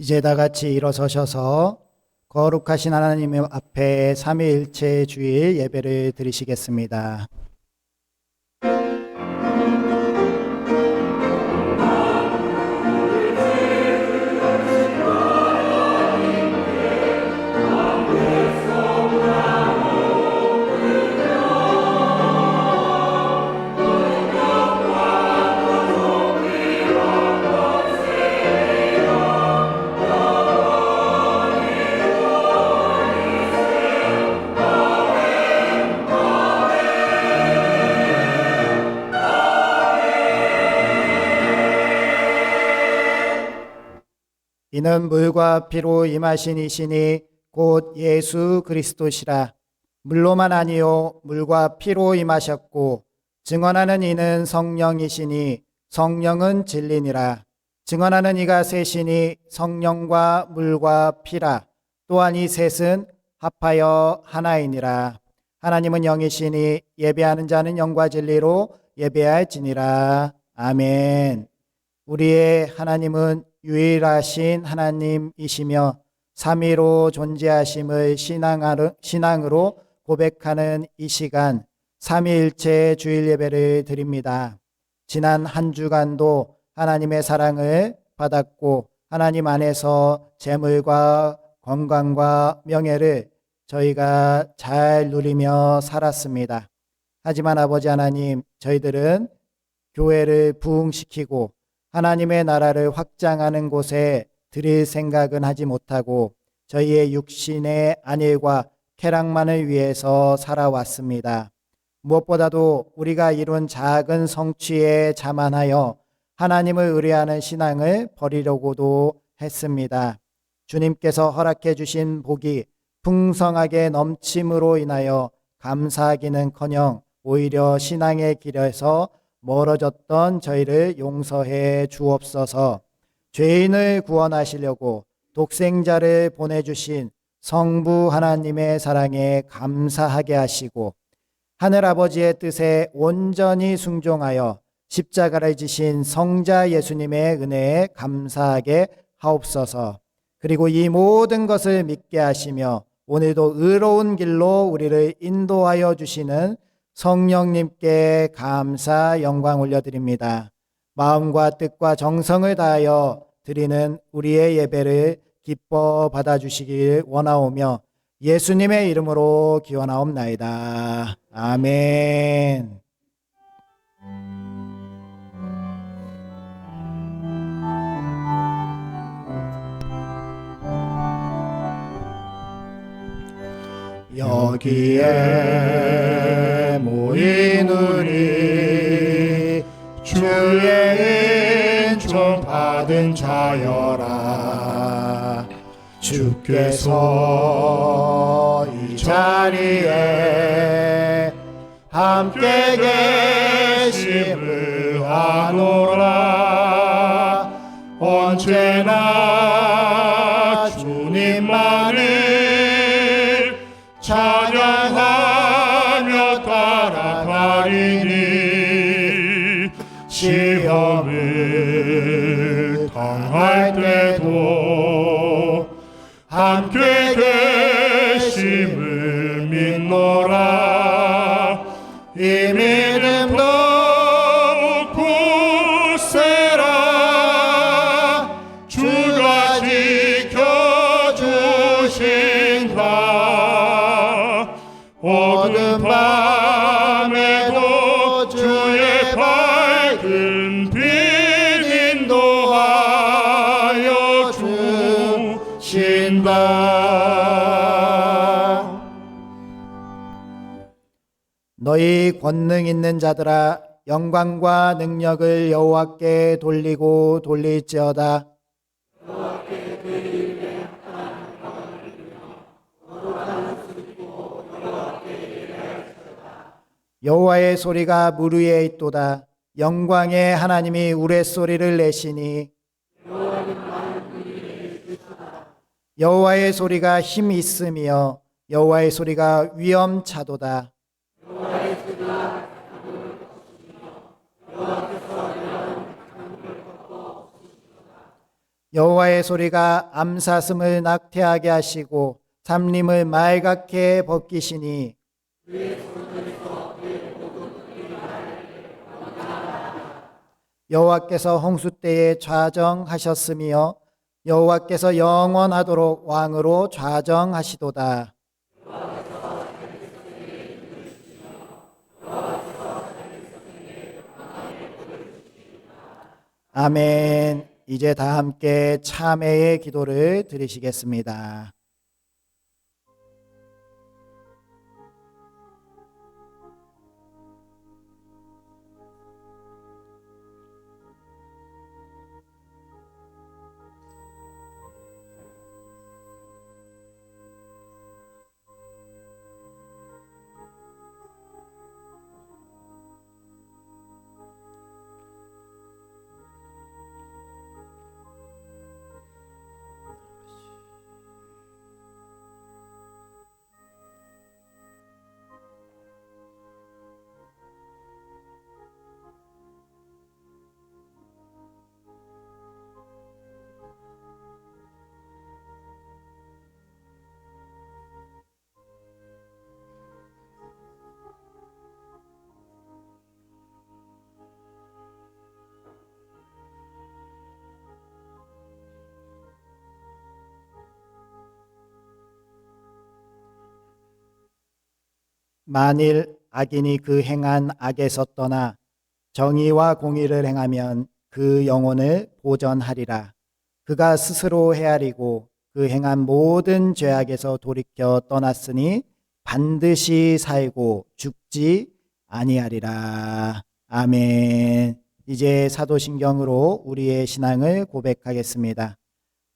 이제 다 같이 일어서셔서 거룩하신 하나님 앞에 삼위일체 주일 예배를 드리시겠습니다. 이는 물과 피로 임하신 이시니 곧 예수 그리스도시라. 물로만 아니요 물과 피로 임하셨고 증언하는 이는 성령이시니 성령은 진리니라. 증언하는 이가 셋이니 성령과 물과 피라. 또한 이 셋은 합하여 하나이니라. 하나님은 영이시니 예배하는 자는 영과 진리로 예배할지니라. 아멘. 우리의 하나님은 유일하신 하나님이시며 삼위로 존재하심을 신앙으로 고백하는 이 시간 삼위일체 주일 예배를 드립니다. 지난 한 주간도 하나님의 사랑을 받았고 하나님 안에서 재물과 건강과 명예를 저희가 잘 누리며 살았습니다. 하지만 아버지 하나님, 저희들은 교회를 부흥시키고 하나님의 나라를 확장하는 곳에 드릴 생각은 하지 못하고 저희의 육신의 안일과 쾌락만을 위해서 살아왔습니다. 무엇보다도 우리가 이룬 작은 성취에 자만하여 하나님을 의뢰하는 신앙을 버리려고도 했습니다. 주님께서 허락해 주신 복이 풍성하게 넘침으로 인하여 감사하기는커녕 오히려 신앙의 길에서 멀어졌던 저희를 용서해 주옵소서. 죄인을 구원하시려고 독생자를 보내주신 성부 하나님의 사랑에 감사하게 하시고 하늘아버지의 뜻에 온전히 순종하여 십자가를 지신 성자 예수님의 은혜에 감사하게 하옵소서. 그리고 이 모든 것을 믿게 하시며 오늘도 의로운 길로 우리를 인도하여 주시는 성령님께 감사 영광 올려드립니다. 마음과 뜻과 정성을 다하여 드리는 우리의 예배를 기뻐 받아주시길 원하오며 예수님의 이름으로 기원하옵나이다. 아멘. 여기에 모인 우리 주의 은총 받은 자여라. 주께서 이 자리에 함께 계심을 아노라. 언제나 주님만을 찬양하며 따라가리니 시험을 당할 때도 함께 계심을 믿노라. 이 믿음 더욱 굳세라. 주가 지켜주신다. 어두운 밤에도 주의 밝은 빛 인도하여 주신다. 너희 권능 있는 자들아, 영광과 능력을 여호와께 돌리고 돌릴지어다. 여호와의 소리가 물 위에 있도다. 영광의 하나님이 우레소리를 내시니 여호와의 소리가 힘 있으며 여호와의 소리가 위엄차도다. 여호와의 소리가 암사슴을 낙태하게 하시고 삼림을 맑게 벗기시니 여호와께서 홍수 때에 좌정하셨으며 여호와께서 영원하도록 왕으로 좌정하시도다. 아멘. 이제 다 함께 참회의 기도를 드리시겠습니다. 만일 악인이 그 행한 악에서 떠나 정의와 공의를 행하면 그 영혼을 보전하리라. 그가 스스로 헤아리고 그 행한 모든 죄악에서 돌이켜 떠났으니 반드시 살고 죽지 아니하리라. 아멘. 이제 사도신경으로 우리의 신앙을 고백하겠습니다.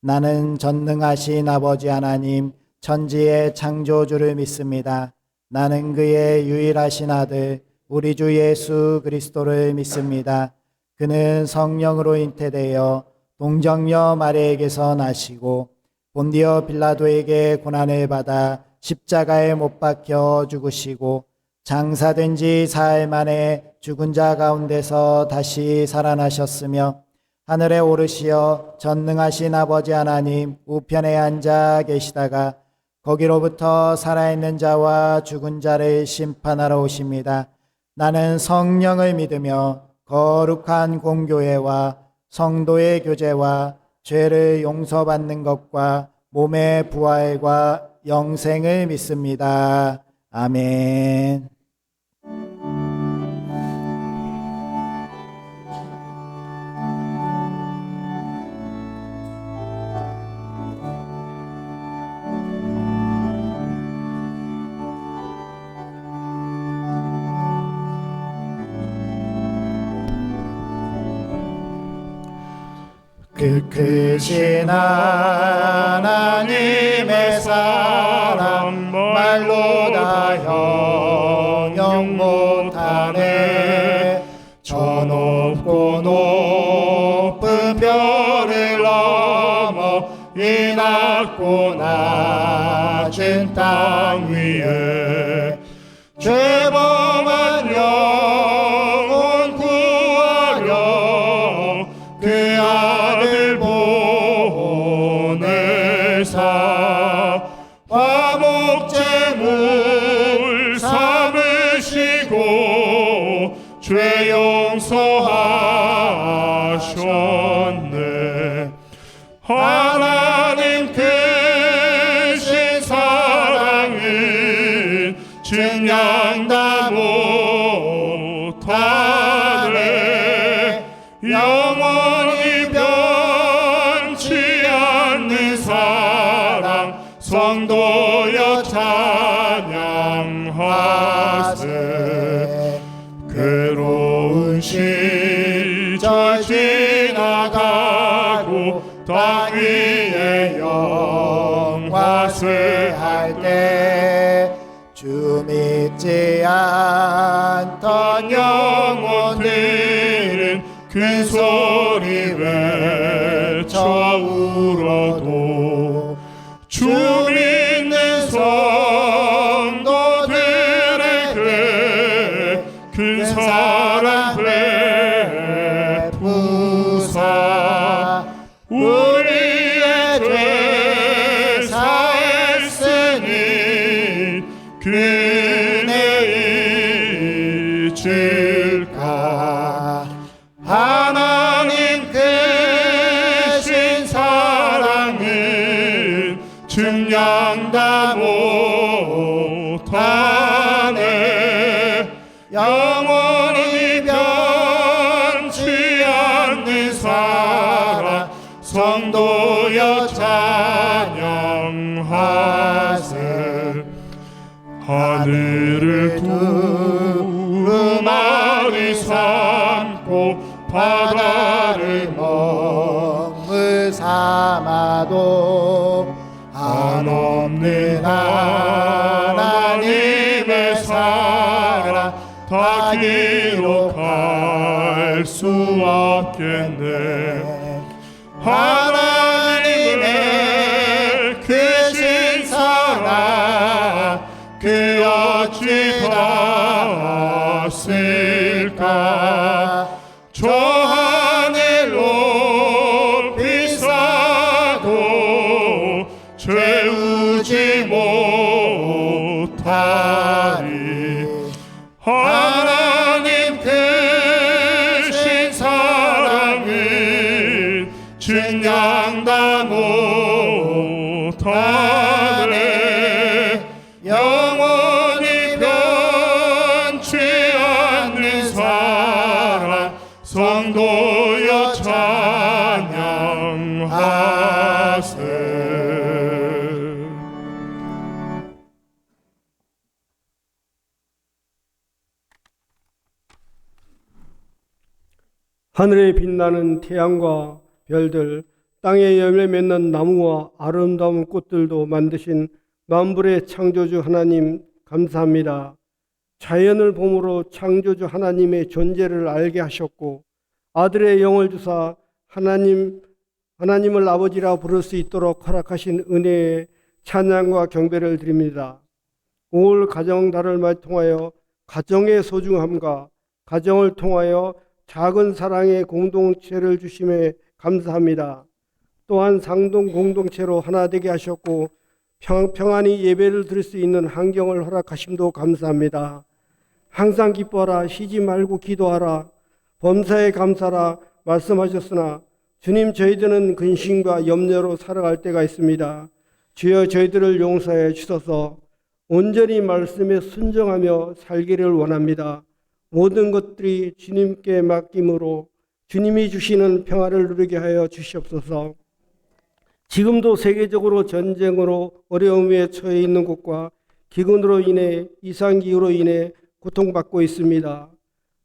나는 전능하신 아버지 하나님 천지의 창조주를 믿습니다. 나는 그의 유일하신 아들 우리 주 예수 그리스도를 믿습니다. 그는 성령으로 잉태되어 동정녀 마리에게서 나시고 본디오 빌라도에게 고난을 받아 십자가에 못 박혀 죽으시고 장사된 지 사흘 만에 죽은 자 가운데서 다시 살아나셨으며 하늘에 오르시어 전능하신 아버지 하나님 우편에 앉아 계시다가 거기로부터 살아있는 자와 죽은 자를 심판하러 오십니다. 나는 성령을 믿으며 거룩한 공교회와 성도의 교제와 죄를 용서받는 것과 몸의 부활과 영생을 믿습니다. 아멘. 그 크신 하나님의 사랑 말로 다 형용 못하네. 저 높고 높은 별을 넘어 이 낮고 낮은 땅 위에 죄범한 영혼 구하려 그 아들 보내사 화목제물 삼으시고 죄 용서하셨네. 하나님 크신 사랑은 증량 다 못하네. 영원히 변치 않는 사랑 성도여 찬양하세. 괴로운 시절 지나가고 땅 위에 영화쇠할 때 주 믿지 않던 영혼들은 큰 소리 외쳐 울어도 주 믿는 성도들에게 큰 사랑 베푸사 우리 하나님 크신 사랑은 증량다 못하네. 영원히 변치 않는 사랑 성도여 찬양하세. 하늘을 두루마리 삼고 바다를 먹물 삼아도 한없는 하나님의 사랑 다 기록할 수 없겠네. 하나님의 크신 사랑 그 어찌 닿았을까. 저 하늘 높이 쌓아도 채우지 못하리. 하나님 크신 사랑은 증량다 못하네. 영원히 변치 않는 사랑 성도여 찬양하세. 하늘에 빛나는 태양과 별들, 땅에 열매 맺는 나무와 아름다운 꽃들도 만드신 만물의 창조주 하나님 감사합니다. 자연을 봄으로 창조주 하나님의 존재를 알게 하셨고 아들의 영을 주사 하나님을 아버지라 부를 수 있도록 허락하신 은혜에 찬양과 경배를 드립니다. 5월 가정달을 통하여 가정의 소중함과 가정을 통하여 작은 사랑의 공동체를 주심에 감사합니다. 또한 상동 공동체로 하나 되게 하셨고 평안히 예배를 드릴 수 있는 환경을 허락하심도 감사합니다. 항상 기뻐하라, 쉬지 말고 기도하라, 범사에 감사하라 말씀하셨으나 주님, 저희들은 근심과 염려로 살아갈 때가 있습니다. 주여 저희들을 용서해 주셔서 온전히 말씀에 순종하며 살기를 원합니다. 모든 것들이 주님께 맡김으로 주님이 주시는 평화를 누리게 하여 주시옵소서. 지금도 세계적으로 전쟁으로 어려움에 처해 있는 곳과 기근으로 인해 이상기후로 인해 고통받고 있습니다.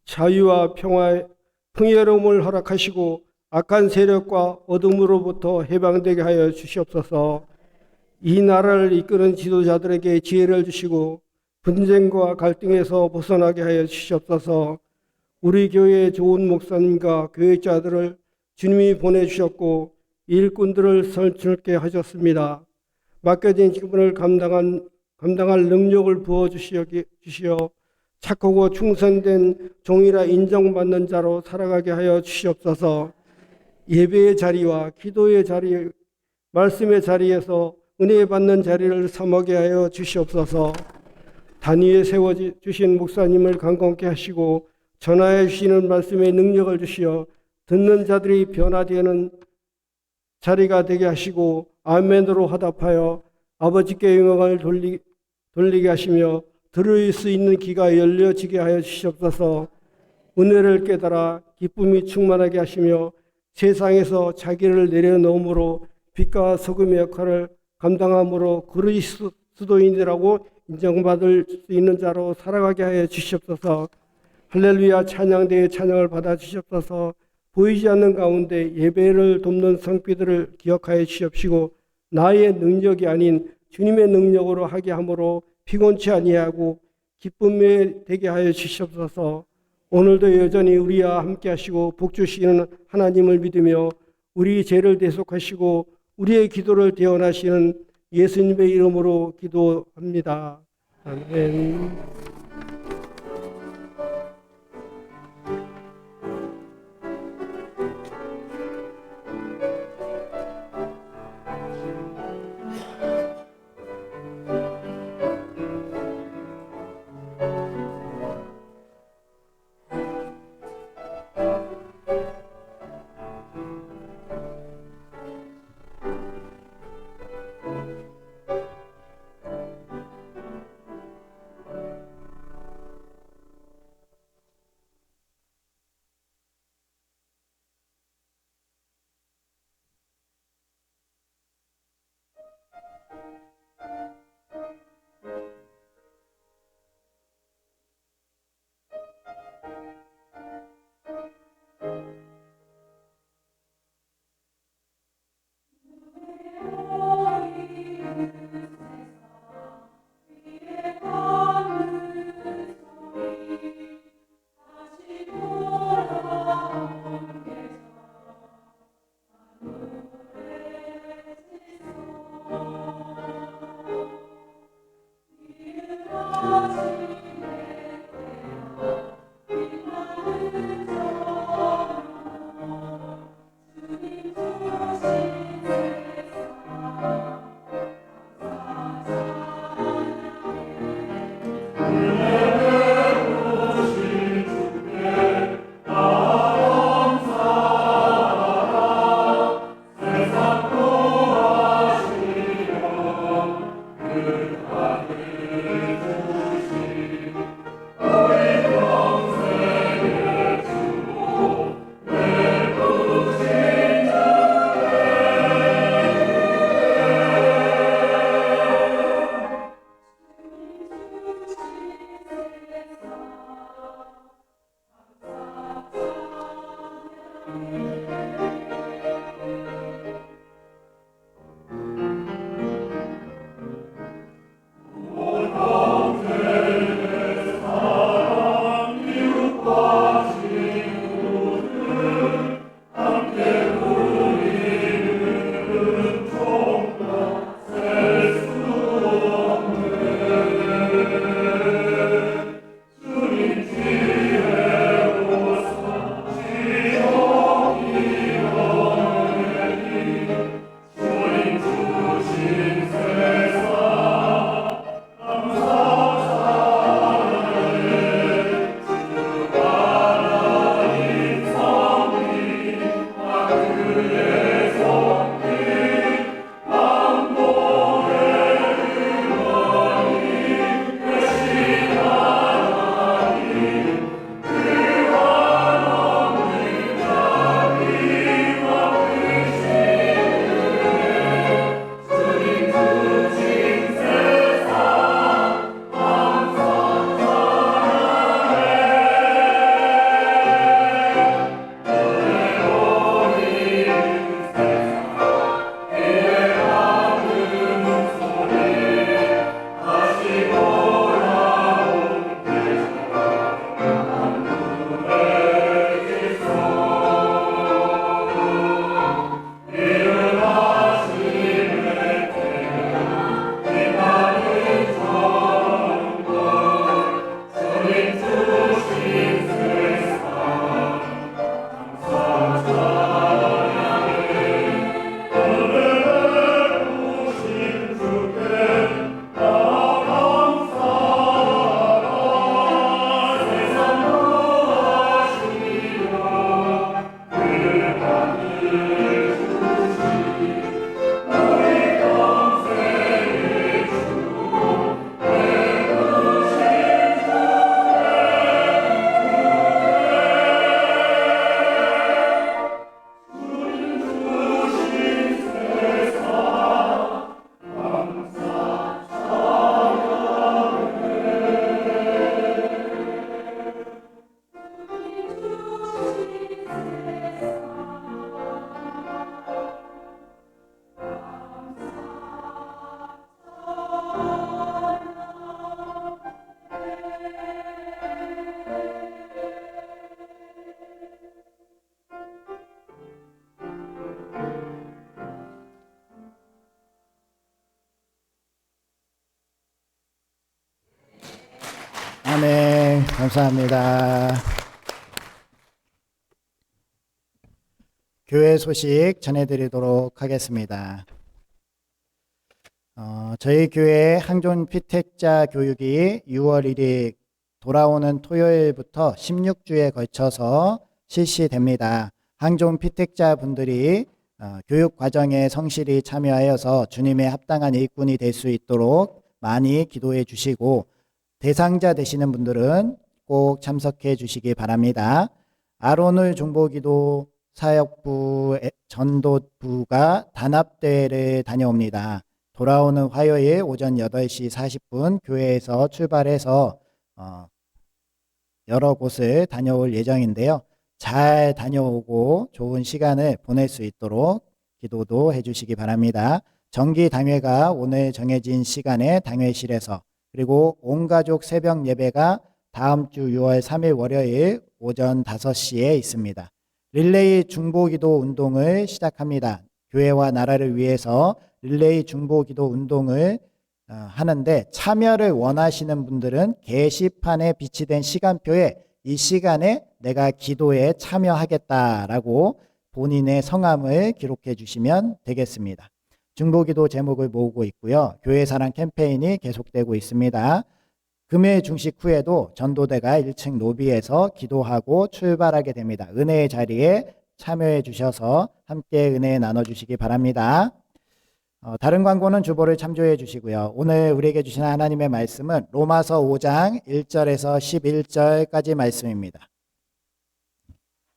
자유와 평화, 풍요로움을 허락하시고 악한 세력과 어둠으로부터 해방되게 하여 주시옵소서. 이 나라를 이끄는 지도자들에게 지혜를 주시고 분쟁과 갈등에서 벗어나게 하여 주시옵소서. 우리 교회의 좋은 목사님과 교회자들을 주님이 보내주셨고 일꾼들을 설치게 하셨습니다. 맡겨진 직분을 감당할 능력을 부어주시어 착하고 충성된 종이라 인정받는 자로 살아가게 하여 주시옵소서. 예배의 자리와 기도의 자리, 말씀의 자리에서 은혜 받는 자리를 삼하게 하여 주시옵소서. 단위에 세워주신 목사님을 강건케 하시고 전하해 주시는 말씀의 능력을 주시어 듣는 자들이 변화되는 자리가 되게 하시고 아멘으로 화답하여 아버지께 영광을 돌리게 하시며 들을 수 있는 귀가 열려지게 하여 주시옵소서. 은혜를 깨달아 기쁨이 충만하게 하시며 세상에서 자기를 내려놓음으로 빛과 소금의 역할을 감당함으로 그리스도인이라고 인정받을 수 있는 자로 살아가게 하여 주시옵소서. 할렐루야 찬양대의 찬양을 받아 주시옵소서. 보이지 않는 가운데 예배를 돕는 성비들을 기억하여 주시옵시고 나의 능력이 아닌 주님의 능력으로 하게 함으로 피곤치 아니하고 기쁨에 되게 하여 주시옵소서. 오늘도 여전히 우리와 함께 하시고 복 주시는 하나님을 믿으며 우리 죄를 대속하시고 우리의 기도를 대언하시는 예수님의 이름으로 기도합니다. 아멘. 아멘. 감사합니다. 교회 소식 전해드리도록 하겠습니다. 저희 교회 항존 피택자 교육이 6월 1일 돌아오는 토요일부터 16주에 걸쳐서 실시됩니다. 항존 피택자 분들이 교육 과정에 성실히 참여하여서 주님의 합당한 일꾼이 될 수 있도록 많이 기도해 주시고, 대상자 되시는 분들은 꼭 참석해 주시기 바랍니다. 아론을 중보기도 사역부 전도부가 단합대회를 다녀옵니다. 돌아오는 화요일 오전 8시 40분 교회에서 출발해서 여러 곳을 다녀올 예정인데요. 잘 다녀오고 좋은 시간을 보낼 수 있도록 기도도 해주시기 바랍니다. 정기 당회가 오늘 정해진 시간에 당회실에서, 그리고 온가족 새벽 예배가 다음 주 6월 3일 월요일 오전 5시에 있습니다. 릴레이 중보기도 운동을 시작합니다. 교회와 나라를 위해서 릴레이 중보기도 운동을 하는데, 참여를 원하시는 분들은 게시판에 비치된 시간표에 이 시간에 내가 기도에 참여하겠다라고 본인의 성함을 기록해 주시면 되겠습니다. 중보기도 제목을 모으고 있고요. 교회사랑 캠페인이 계속되고 있습니다. 금요일 중식 후에도 전도대가 1층 로비에서 기도하고 출발하게 됩니다. 은혜의 자리에 참여해 주셔서 함께 은혜 나눠주시기 바랍니다. 다른 광고는 주보를 참조해 주시고요. 오늘 우리에게 주신 하나님의 말씀은 로마서 5장 1절에서 11절까지 말씀입니다.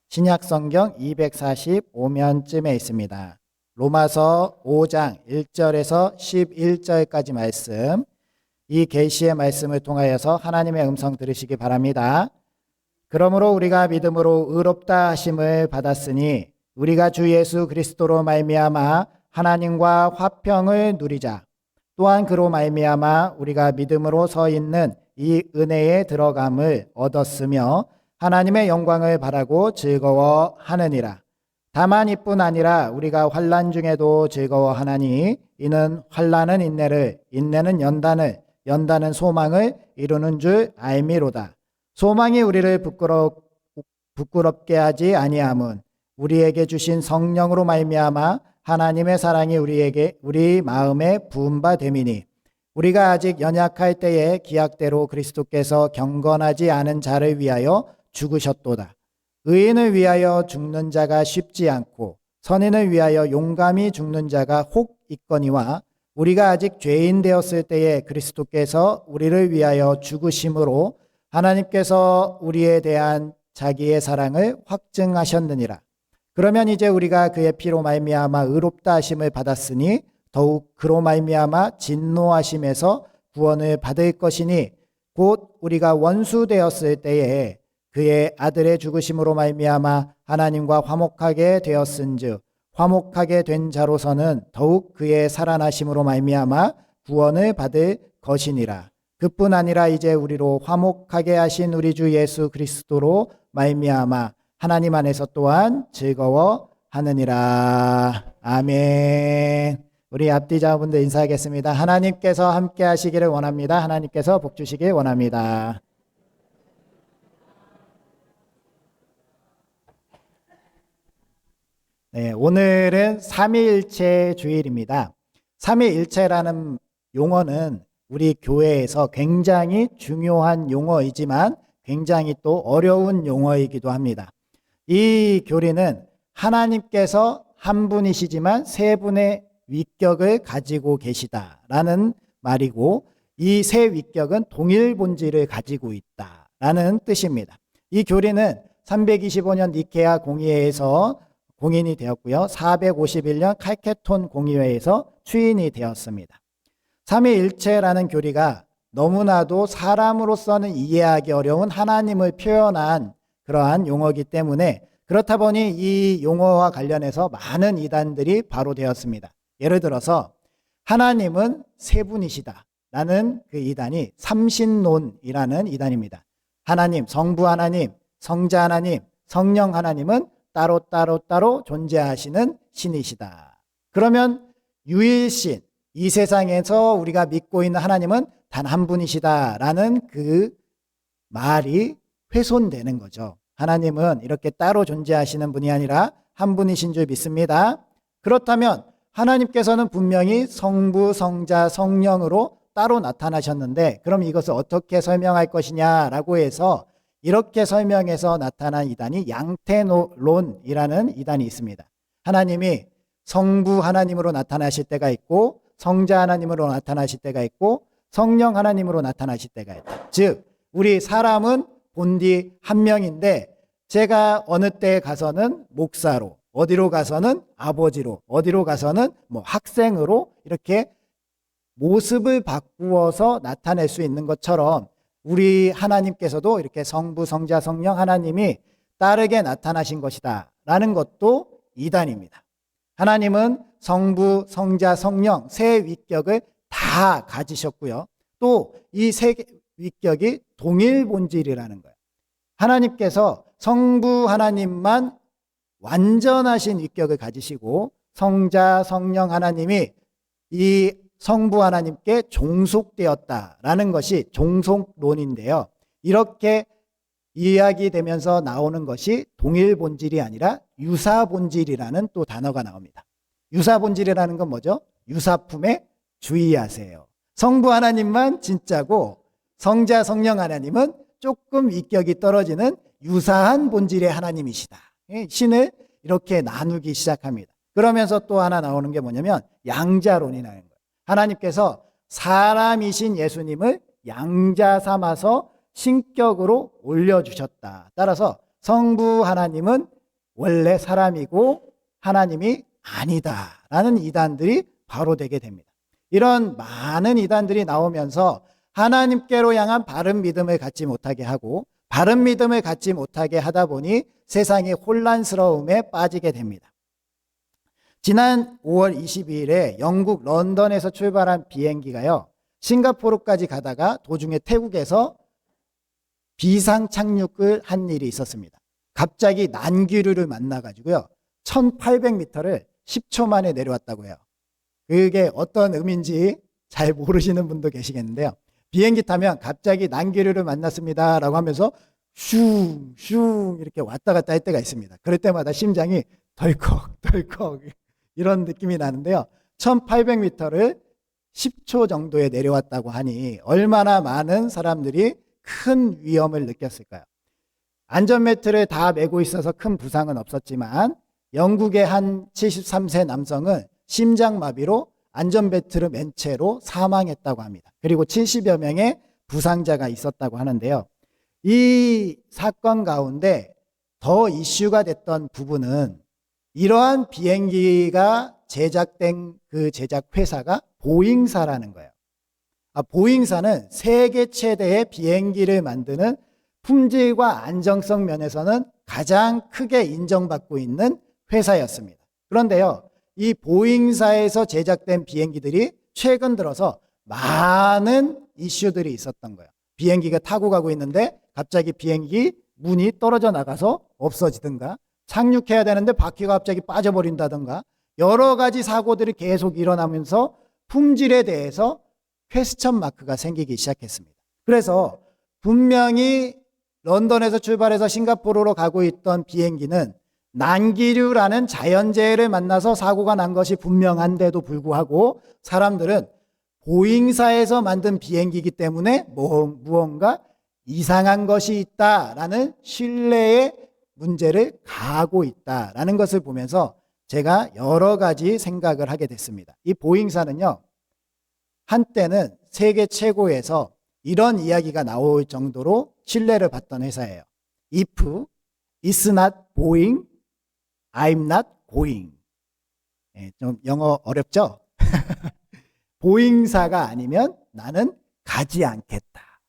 신약성경 245면쯤에 있습니다. 로마서 5장 1절에서 11절까지 말씀, 이 계시의 말씀을 통하여서 하나님의 음성 들으시기 바랍니다. 그러므로 우리가 믿음으로 의롭다 하심을 받았으니 우리가 주 예수 그리스도로 말미암아 하나님과 화평을 누리자. 또한 그로 말미암아 우리가 믿음으로 서 있는 이 은혜에 들어감을 얻었으며 하나님의 영광을 바라고 즐거워하느니라. 다만 이뿐 아니라 우리가 환난 중에도 즐거워하나니 이는 환난은 인내를, 인내는 연단을, 연단은 소망을 이루는 줄 알미로다. 소망이 우리를 부끄럽게 하지 아니함은 우리에게 주신 성령으로 말미암아 하나님의 사랑이 우리 마음에 부은 바 됨이니 우리가 아직 연약할 때에 기약대로 그리스도께서 경건하지 않은 자를 위하여 죽으셨도다. 의인을 위하여 죽는 자가 쉽지 않고 선인을 위하여 용감히 죽는 자가 혹 있거니와 우리가 아직 죄인 되었을 때에 그리스도께서 우리를 위하여 죽으심으로 하나님께서 우리에 대한 자기의 사랑을 확증하셨느니라. 그러면 이제 우리가 그의 피로 말미암아 의롭다 하심을 받았으니 더욱 그로 말미암아 진노하심에서 구원을 받을 것이니 곧 우리가 원수 되었을 때에 그의 아들의 죽으심으로 말미암아 하나님과 화목하게 되었은즉 화목하게 된 자로서는 더욱 그의 살아나심으로 말미암아 구원을 받을 것이니라. 그뿐 아니라 이제 우리로 화목하게 하신 우리 주 예수 그리스도로 말미암아 하나님 안에서 또한 즐거워하느니라. 아멘. 우리 앞뒤자분들 인사하겠습니다. 하나님께서 함께 하시기를 원합니다. 하나님께서 복 주시길 원합니다. 네, 오늘은 삼위일체 주일입니다. 삼위일체라는 용어는 우리 교회에서 굉장히 중요한 용어이지만 굉장히 또 어려운 용어이기도 합니다. 이 교리는 하나님께서 한 분이시지만 세 분의 위격을 가지고 계시다라는 말이고 이 세 위격은 동일 본질을 가지고 있다라는 뜻입니다. 이 교리는 325년 니케아 공의회에서 공인이 되었고요. 451년 칼케톤 공의회에서 추인이 되었습니다. 삼위일체라는 교리가 너무나도 사람으로서는 이해하기 어려운 하나님을 표현한 그러한 용어이기 때문에 그렇다 보니 이 용어와 관련해서 많은 이단들이 발효되었습니다. 예를 들어서 하나님은 세 분이시다 라는 그 이단이 삼신론이라는 이단입니다. 하나님, 성부 하나님, 성자 하나님, 성령 하나님은 따로 존재하시는 신이시다. 그러면 유일신, 이 세상에서 우리가 믿고 있는 하나님은 단 한 분이시다라는 그 말이 훼손되는 거죠. 하나님은 이렇게 따로 존재하시는 분이 아니라 한 분이신 줄 믿습니다. 그렇다면 하나님께서는 분명히 성부, 성자, 성령으로 따로 나타나셨는데 그럼 이것을 어떻게 설명할 것이냐라고 해서 이렇게 설명해서 나타난 이단이 양태론이라는 이단이 있습니다. 하나님이 성부 하나님으로 나타나실 때가 있고 성자 하나님으로 나타나실 때가 있고 성령 하나님으로 나타나실 때가 있다. 즉 우리 사람은 본디 한 명인데 제가 어느 때에 가서는 목사로, 어디로 가서는 아버지로, 어디로 가서는 뭐 학생으로 이렇게 모습을 바꾸어서 나타낼 수 있는 것처럼 우리 하나님께서도 이렇게 성부, 성자, 성령 하나님이 다르게 나타나신 것이다 라는 것도 이단입니다. 하나님은 성부, 성자, 성령 세 위격을 다 가지셨고요. 또 이 세 위격이 동일 본질이라는 거예요. 하나님께서 성부 하나님만 완전하신 위격을 가지시고 성자, 성령 하나님이 이 성부 하나님께 종속되었다라는 것이 종속론인데요. 이렇게 이야기되면서 나오는 것이 동일 본질이 아니라 유사 본질이라는 또 단어가 나옵니다. 유사 본질이라는 건 뭐죠? 유사품에 주의하세요. 성부 하나님만 진짜고 성자, 성령 하나님은 조금 위격이 떨어지는 유사한 본질의 하나님이시다. 신을 이렇게 나누기 시작합니다. 그러면서 또 하나 나오는 게 뭐냐면 양자론이 나오는 거예요. 하나님께서 사람이신 예수님을 양자 삼아서 신격으로 올려주셨다. 따라서 성부 하나님은 원래 사람이고 하나님이 아니다라는 이단들이 바로 되게 됩니다. 이런 많은 이단들이 나오면서 하나님께로 향한 바른 믿음을 갖지 못하게 하고 바른 믿음을 갖지 못하게 하다 보니 세상이 혼란스러움에 빠지게 됩니다. 지난 5월 22일에 영국 런던에서 출발한 비행기가요, 싱가포르까지 가다가 도중에 태국에서 비상 착륙을 한 일이 있었습니다. 갑자기 난기류를 만나가지고요, 1800m를 10초 만에 내려왔다고 해요. 그게 어떤 의미인지 잘 모르시는 분도 계시겠는데요. 비행기 타면 갑자기 난기류를 만났습니다 라고 하면서 슝슝 이렇게 왔다 갔다 할 때가 있습니다. 그럴 때마다 심장이 덜컥덜컥 이런 느낌이 나는데요. 1800m를 10초 정도에 내려왔다고 하니 얼마나 많은 사람들이 큰 위험을 느꼈을까요? 안전벨트를 다 매고 있어서 큰 부상은 없었지만 영국의 한 73세 남성은 심장마비로 안전벨트를 맨 채로 사망했다고 합니다. 그리고 70여 명의 부상자가 있었다고 하는데요. 이 사건 가운데 더 이슈가 됐던 부분은 이러한 비행기가 제작된 그 제작 회사가 보잉사라는 거예요. 보잉사는 세계 최대의 비행기를 만드는 품질과 안정성 면에서는 가장 크게 인정받고 있는 회사였습니다. 그런데요, 이 보잉사에서 제작된 비행기들이 최근 들어서 많은 이슈들이 있었던 거예요. 비행기가 타고 가고 있는데 갑자기 비행기 문이 떨어져 나가서 없어지든가, 착륙해야 되는데 바퀴가 갑자기 빠져버린다든가, 여러 가지 사고들이 계속 일어나면서 품질에 대해서 퀘스천 마크가 생기기 시작했습니다. 그래서 분명히 런던에서 출발해서 싱가포르로 가고 있던 비행기는 난기류라는 자연재해를 만나서 사고가 난 것이 분명한데도 불구하고 사람들은 보잉사에서 만든 비행기이기 때문에 무언가 이상한 것이 있다라는 신뢰의 문제를 가하고 있다라는 것을 보면서 제가 여러 가지 생각을 하게 됐습니다. 이 보잉사는요, 한때는 세계 최고에서 이런 이야기가 나올 정도로 신뢰를 받던 회사예요. If it's not Boeing, I'm not going. 좀 영어 어렵죠? 보잉사가 아니면 나는 가지 않겠다.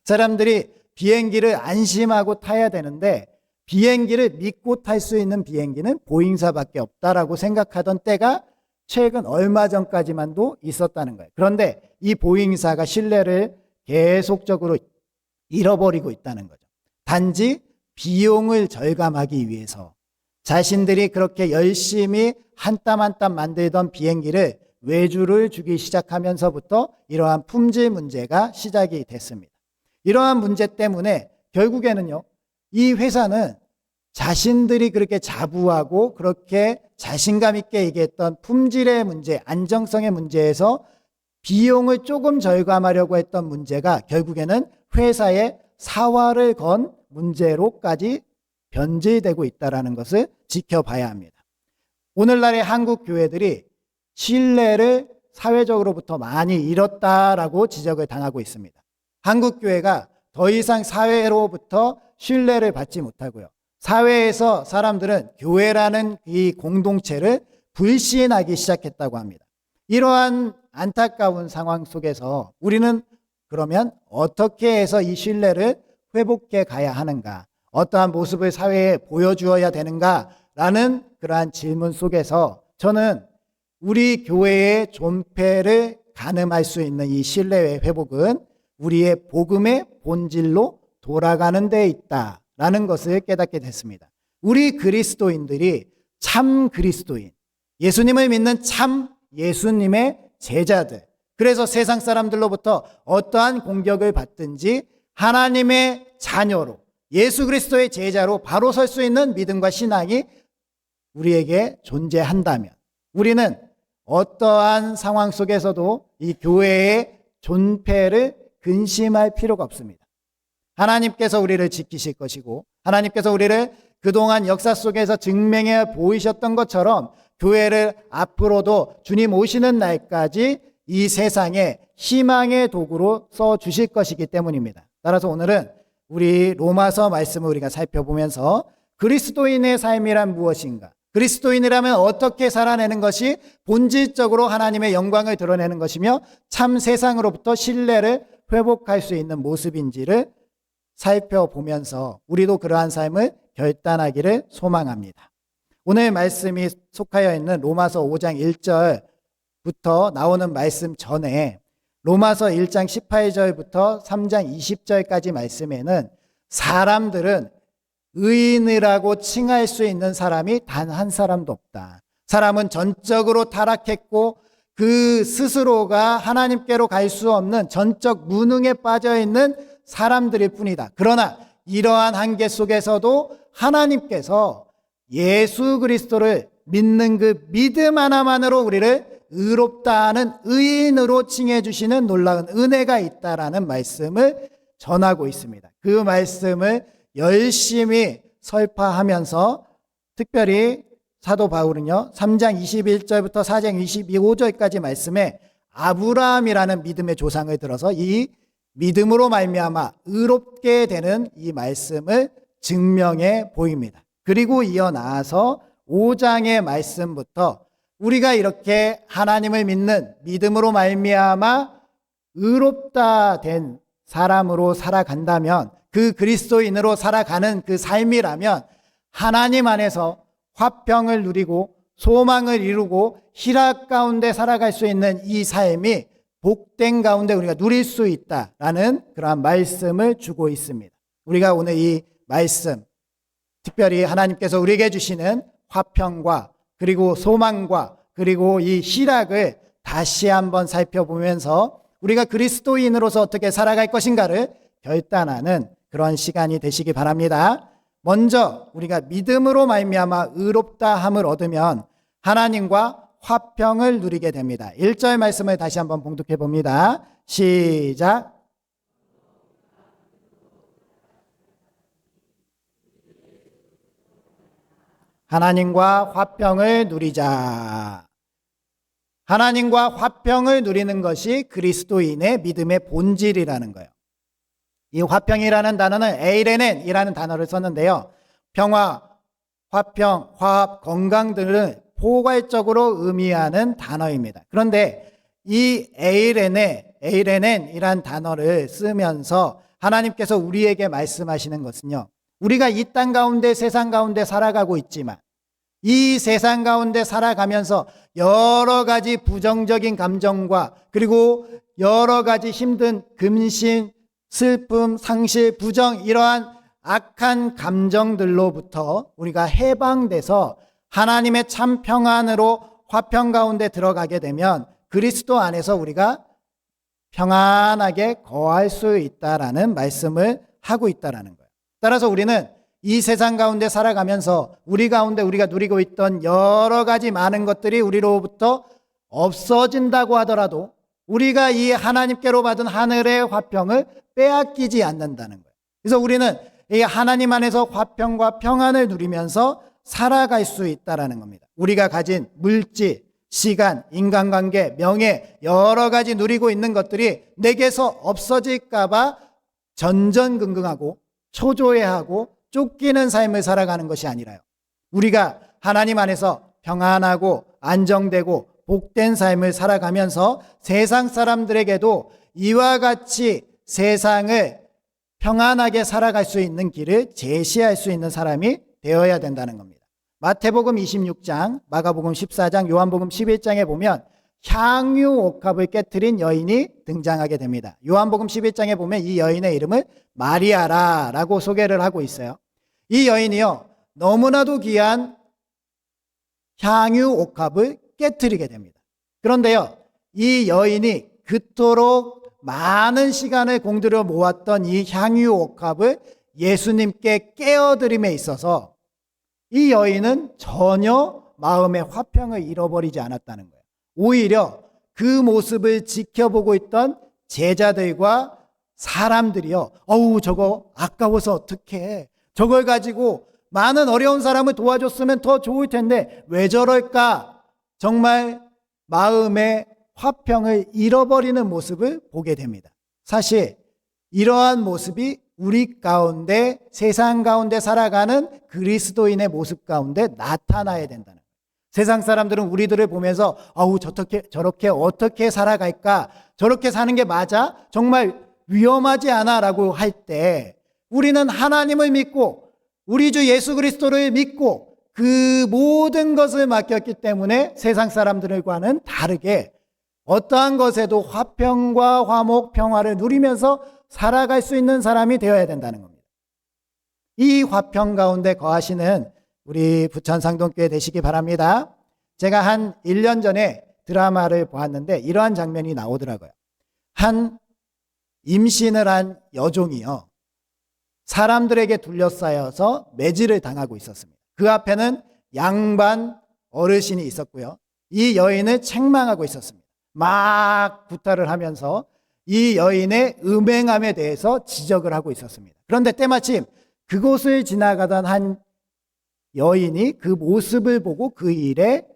사람들이 비행기를 안심하고 타야 되는데 비행기를 믿고 탈 수 있는 비행기는 보잉사밖에 없다라고 생각하던 때가 최근 얼마 전까지만도 있었다는 거예요. 그런데 이 보잉사가 신뢰를 계속적으로 잃어버리고 있다는 거죠. 단지 비용을 절감하기 위해서 자신들이 그렇게 열심히 한 땀 한 땀 만들던 비행기를 외주를 주기 시작하면서부터 이러한 품질 문제가 시작이 됐습니다. 이러한 문제 때문에 결국에는요, 이 회사는 자신들이 그렇게 자부하고 그렇게 자신감 있게 얘기했던 품질의 문제, 안정성의 문제에서 비용을 조금 절감하려고 했던 문제가 결국에는 회사의 사활을 건 문제로까지 변질되고 있다는 것을 지켜봐야 합니다. 오늘날의 한국 교회들이 신뢰를 사회적으로부터 많이 잃었다라고 지적을 당하고 있습니다. 한국 교회가 더 이상 사회로부터 신뢰를 받지 못하고요, 사회에서 사람들은 교회라는 이 공동체를 불신하기 시작했다고 합니다. 이러한 안타까운 상황 속에서 우리는 그러면 어떻게 해서 이 신뢰를 회복해 가야 하는가, 어떠한 모습을 사회에 보여주어야 되는가라는 그러한 질문 속에서 저는 우리 교회의 존폐를 가늠할 수 있는 이 신뢰의 회복은 우리의 복음의 본질로 돌아가는 데 있다라는 것을 깨닫게 됐습니다. 우리 그리스도인들이 참 그리스도인, 예수님을 믿는 참 예수님의 제자들, 그래서 세상 사람들로부터 어떠한 공격을 받든지 하나님의 자녀로, 예수 그리스도의 제자로 바로 설 수 있는 믿음과 신앙이 우리에게 존재한다면 우리는 어떠한 상황 속에서도 이 교회의 존폐를 근심할 필요가 없습니다. 하나님께서 우리를 지키실 것이고 하나님께서 우리를 그동안 역사 속에서 증명해 보이셨던 것처럼 교회를 앞으로도 주님 오시는 날까지 이 세상에 희망의 도구로 써주실 것이기 때문입니다. 따라서 오늘은 우리 로마서 말씀을 우리가 살펴보면서 그리스도인의 삶이란 무엇인가, 그리스도인이라면 어떻게 살아내는 것이 본질적으로 하나님의 영광을 드러내는 것이며 참 세상으로부터 신뢰를 회복할 수 있는 모습인지를 살펴보면서 우리도 그러한 삶을 결단하기를 소망합니다. 오늘 말씀이 속하여 있는 로마서 5장 1절부터 나오는 말씀 전에 로마서 1장 18절부터 3장 20절까지 말씀에는 사람들은 의인이라고 칭할 수 있는 사람이 단 한 사람도 없다. 사람은 전적으로 타락했고 그 스스로가 하나님께로 갈 수 없는 전적 무능에 빠져 있는 사람들일 뿐이다. 그러나 이러한 한계 속에서도 하나님께서 예수 그리스도를 믿는 그 믿음 하나만으로 우리를 의롭다 하는 의인으로 칭해 주시는 놀라운 은혜가 있다라는 말씀을 전하고 있습니다. 그 말씀을 열심히 설파하면서 특별히 사도 바울은요 3장 21절부터 4장 25절까지 말씀에 아브라함이라는 믿음의 조상을 들어서 이 믿음으로 말미암아 의롭게 되는 이 말씀을 증명해 보입니다. 그리고 이어 나아서 5장의 말씀부터 우리가 이렇게 하나님을 믿는 믿음으로 말미암아 의롭다 된 사람으로 살아간다면 그 그리스도인으로 살아가는 그 삶이라면 하나님 안에서 화평을 누리고 소망을 이루고 희락 가운데 살아갈 수 있는 이 삶이 복된 가운데 우리가 누릴 수 있다라는 그러한 말씀을 주고 있습니다. 우리가 오늘 이 말씀 특별히 하나님께서 우리에게 주시는 화평과 그리고 소망과 그리고 이 희락을 다시 한번 살펴보면서 우리가 그리스도인으로서 어떻게 살아갈 것인가를 결단하는 그런 시간이 되시기 바랍니다. 먼저 우리가 믿음으로 말미암아 의롭다 함을 얻으면 하나님과 화평을 누리게 됩니다. 1절 말씀을 다시 한번 봉독해 봅니다. 시작. 하나님과 화평을 누리자. 하나님과 화평을 누리는 것이 그리스도인의 믿음의 본질이라는 거예요. 이 화평이라는 단어는 에이레넨이라는 단어를 썼는데요. 평화, 화평, 화합, 건강 등을 포괄적으로 의미하는 단어입니다. 그런데 이 에이레넨이라는 단어를 쓰면서 하나님께서 우리에게 말씀하시는 것은요. 우리가 이 땅 가운데 세상 가운데 살아가고 있지만 이 세상 가운데 살아가면서 여러 가지 부정적인 감정과 그리고 여러 가지 힘든 근심, 슬픔, 상실, 부정 이러한 악한 감정들로부터 우리가 해방돼서 하나님의 참 평안으로 화평 가운데 들어가게 되면 그리스도 안에서 우리가 평안하게 거할 수 있다라는 말씀을 하고 있다라는 거예요. 따라서 우리는 이 세상 가운데 살아가면서 우리 가운데 우리가 누리고 있던 여러 가지 많은 것들이 우리로부터 없어진다고 하더라도 우리가 이 하나님께로 받은 하늘의 화평을 빼앗기지 않는다는 거예요. 그래서 우리는 이 하나님 안에서 화평과 평안을 누리면서 살아갈 수 있다는 겁니다. 우리가 가진 물질, 시간, 인간관계, 명예 여러 가지 누리고 있는 것들이 내게서 없어질까 봐 전전긍긍하고 초조해하고 쫓기는 삶을 살아가는 것이 아니라요. 우리가 하나님 안에서 평안하고 안정되고 복된 삶을 살아가면서 세상 사람들에게도 이와 같이 세상을 평안하게 살아갈 수 있는 길을 제시할 수 있는 사람이 되어야 된다는 겁니다. 마태복음 26장, 마가복음 14장, 요한복음 11장에 보면 향유 옥합을 깨트린 여인이 등장하게 됩니다. 요한복음 11장에 보면 이 여인의 이름을 마리아라고 소개를 하고 있어요. 이 여인이요 너무나도 귀한 향유 옥합을 깨트리게 됩니다. 그런데요 이 여인이 그토록 많은 시간을 공들여 모았던 이 향유 옥합을 예수님께 깨어드림에 있어서 이 여인은 전혀 마음의 화평을 잃어버리지 않았다는 거예요. 오히려 그 모습을 지켜보고 있던 제자들과 사람들이요 어우 저거 아까워서 어떡해, 저걸 가지고 많은 어려운 사람을 도와줬으면 더 좋을 텐데 왜 저럴까, 정말 마음의 화평을 잃어버리는 모습을 보게 됩니다. 사실 이러한 모습이 우리 가운데 세상 가운데 살아가는 그리스도인의 모습 가운데 나타나야 된다는 거예요. 세상 사람들은 우리들을 보면서 아우 저렇게 어떻게 살아갈까, 저렇게 사는 게 맞아? 정말 위험하지 않아? 라고 할 때 우리는 하나님을 믿고 우리 주 예수 그리스도를 믿고 그 모든 것을 맡겼기 때문에 세상 사람들과는 다르게 어떠한 것에도 화평과 화목, 평화를 누리면서 살아갈 수 있는 사람이 되어야 된다는 겁니다. 이 화평 가운데 거하시는 우리 부천상동교회 되시기 바랍니다. 제가 한 1년 전에 드라마를 보았는데 이러한 장면이 나오더라고요. 한 임신을 한 여종이요, 사람들에게 둘러싸여서 매질을 당하고 있었습니다. 그 앞에는 양반 어르신이 있었고요, 이 여인을 책망하고 있었습니다. 막 구타를 하면서 이 여인의 음행함에 대해서 지적을 하고 있었습니다. 그런데 때마침 그곳을 지나가던 한 여인이 그 모습을 보고 그 일에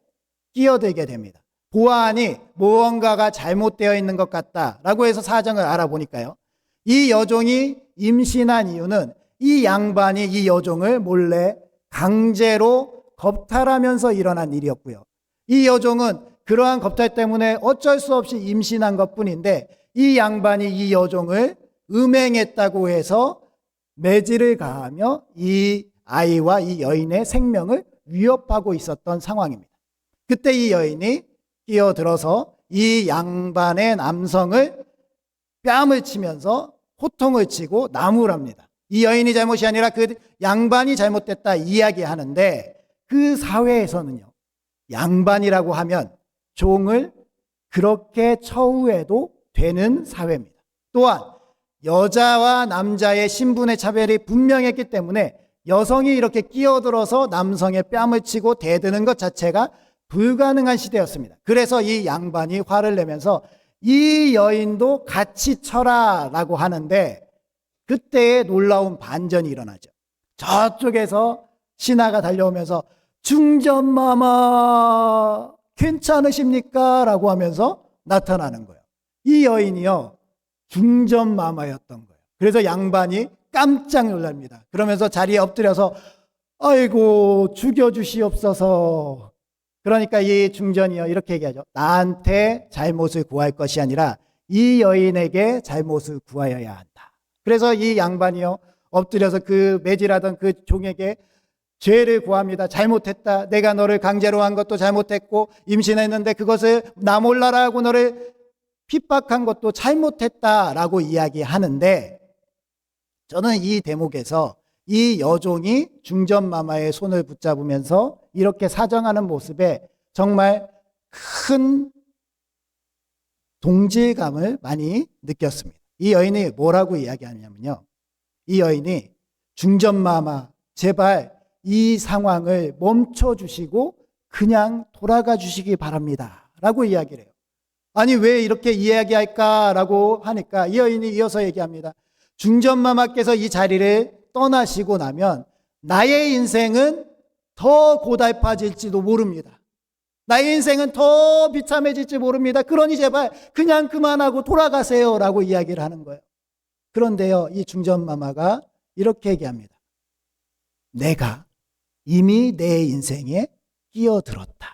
끼어들게 됩니다. 보아하니 무언가가 잘못되어 있는 것 같다라고 해서 사정을 알아보니까요, 이 여종이 임신한 이유는 이 양반이 이 여종을 몰래 강제로 겁탈하면서 일어난 일이었고요, 이 여종은 그러한 겁탈 때문에 어쩔 수 없이 임신한 것뿐인데 이 양반이 이 여종을 음행했다고 해서 매질을 가하며 이 아이와 이 여인의 생명을 위협하고 있었던 상황입니다. 그때 이 여인이 끼어들어서 이 양반의 남성을 뺨을 치면서 호통을 치고 나무랍니다. 이 여인이 잘못이 아니라 그 양반이 잘못됐다 이야기하는데, 그 사회에서는요, 양반이라고 하면 종을 그렇게 처우해도 되는 사회입니다. 또한 여자와 남자의 신분의 차별이 분명했기 때문에 여성이 이렇게 끼어들어서 남성의 뺨을 치고 대드는 것 자체가 불가능한 시대였습니다. 그래서 이 양반이 화를 내면서 이 여인도 같이 쳐라라고 하는데, 그때에 놀라운 반전이 일어나죠. 저쪽에서 신하가 달려오면서 중전마마 괜찮으십니까? 라고 하면서 나타나는 거예요. 이 여인이요, 중전마마였던 거예요. 그래서 양반이 깜짝 놀랍니다. 그러면서 자리에 엎드려서 아이고 죽여주시옵소서. 그러니까 이 중전이요, 이렇게 얘기하죠. 나한테 잘못을 구할 것이 아니라 이 여인에게 잘못을 구하여야 한다. 그래서 이 양반이요, 엎드려서 그 매질하던 그 종에게 죄를 구합니다. 잘못했다. 내가 너를 강제로 한 것도 잘못했고, 임신했는데 그것을 나 몰라라 하고 너를 핍박한 것도 잘못했다라고 이야기하는데, 저는 이 대목에서 이 여종이 중전마마의 손을 붙잡으면서 이렇게 사정하는 모습에 정말 큰 동질감을 많이 느꼈습니다. 이 여인이 뭐라고 이야기하냐면요, 이 여인이 중전마마 제발 이 상황을 멈춰주시고 그냥 돌아가 주시기 바랍니다 라고 이야기를 해요. 아니 왜 이렇게 이야기할까라고 하니까 이 여인이 이어서 얘기합니다. 중전마마께서 이 자리를 떠나시고 나면 나의 인생은 더 고달파질지도 모릅니다. 나의 인생은 더 비참해질지 모릅니다. 그러니 제발 그냥 그만하고 돌아가세요 라고 이야기를 하는 거예요. 그런데요, 이 중전마마가 이렇게 얘기합니다. 내가 이미 내 인생에 끼어들었다.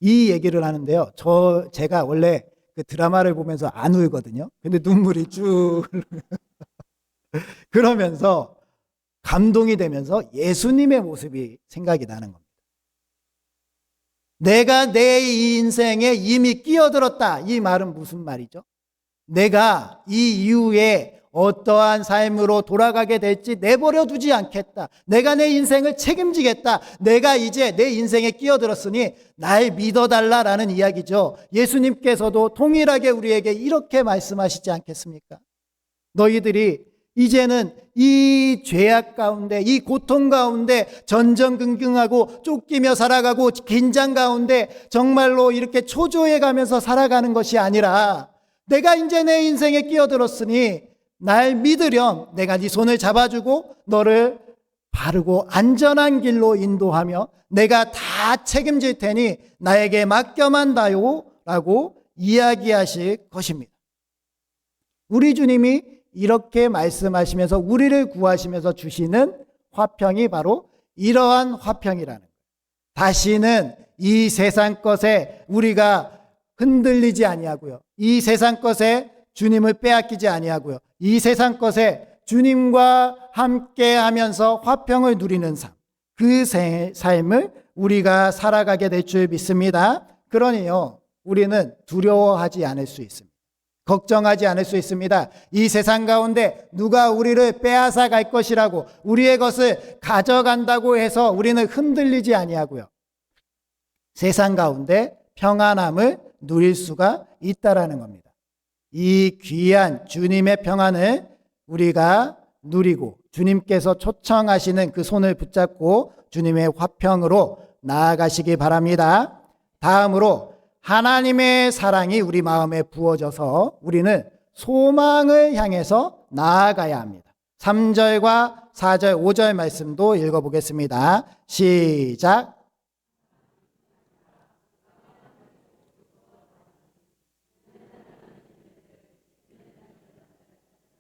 이 얘기를 하는데요, 제가 원래 그 드라마를 보면서 안 울거든요. 근데 눈물이 쭉 그러면서 감동이 되면서 예수님의 모습이 생각이 나는 겁니다. 내가 내 인생에 이미 끼어들었다. 이 말은 무슨 말이죠? 내가 이 이후에 어떠한 삶으로 돌아가게 될지 내버려 두지 않겠다. 내가 내 인생을 책임지겠다. 내가 이제 내 인생에 끼어들었으니 날 믿어달라라는 이야기죠. 예수님께서도 동일하게 우리에게 이렇게 말씀하시지 않겠습니까? 너희들이 이제는 이 죄악 가운데, 이 고통 가운데 전전긍긍하고 쫓기며 살아가고 긴장 가운데 정말로 이렇게 초조해 가면서 살아가는 것이 아니라, 내가 이제 내 인생에 끼어들었으니 날 믿으렴. 내가 네 손을 잡아주고 너를 바르고 안전한 길로 인도하며 내가 다 책임질 테니 나에게 맡겨만 다요 라고 이야기하실 것입니다. 우리 주님이 이렇게 말씀하시면서 우리를 구하시면서 주시는 화평이 바로 이러한 화평이라는 거예요. 다시는 이 세상 것에 우리가 흔들리지 아니하고요, 이 세상 것에 주님을 빼앗기지 아니하고요, 이 세상 것에 주님과 함께 하면서 화평을 누리는 삶, 그 삶을 우리가 살아가게 될 줄 믿습니다. 그러니요, 우리는 두려워하지 않을 수 있습니다. 걱정하지 않을 수 있습니다. 이 세상 가운데 누가 우리를 빼앗아 갈 것이라고, 우리의 것을 가져간다고 해서 우리는 흔들리지 아니하고요, 세상 가운데 평안함을 누릴 수가 있다라는 겁니다. 이 귀한 주님의 평안을 우리가 누리고 주님께서 초청하시는 그 손을 붙잡고 주님의 화평으로 나아가시기 바랍니다. 다음으로 하나님의 사랑이 우리 마음에 부어져서 우리는 소망을 향해서 나아가야 합니다. 3절과 4절, 5절 말씀도 읽어보겠습니다. 시작.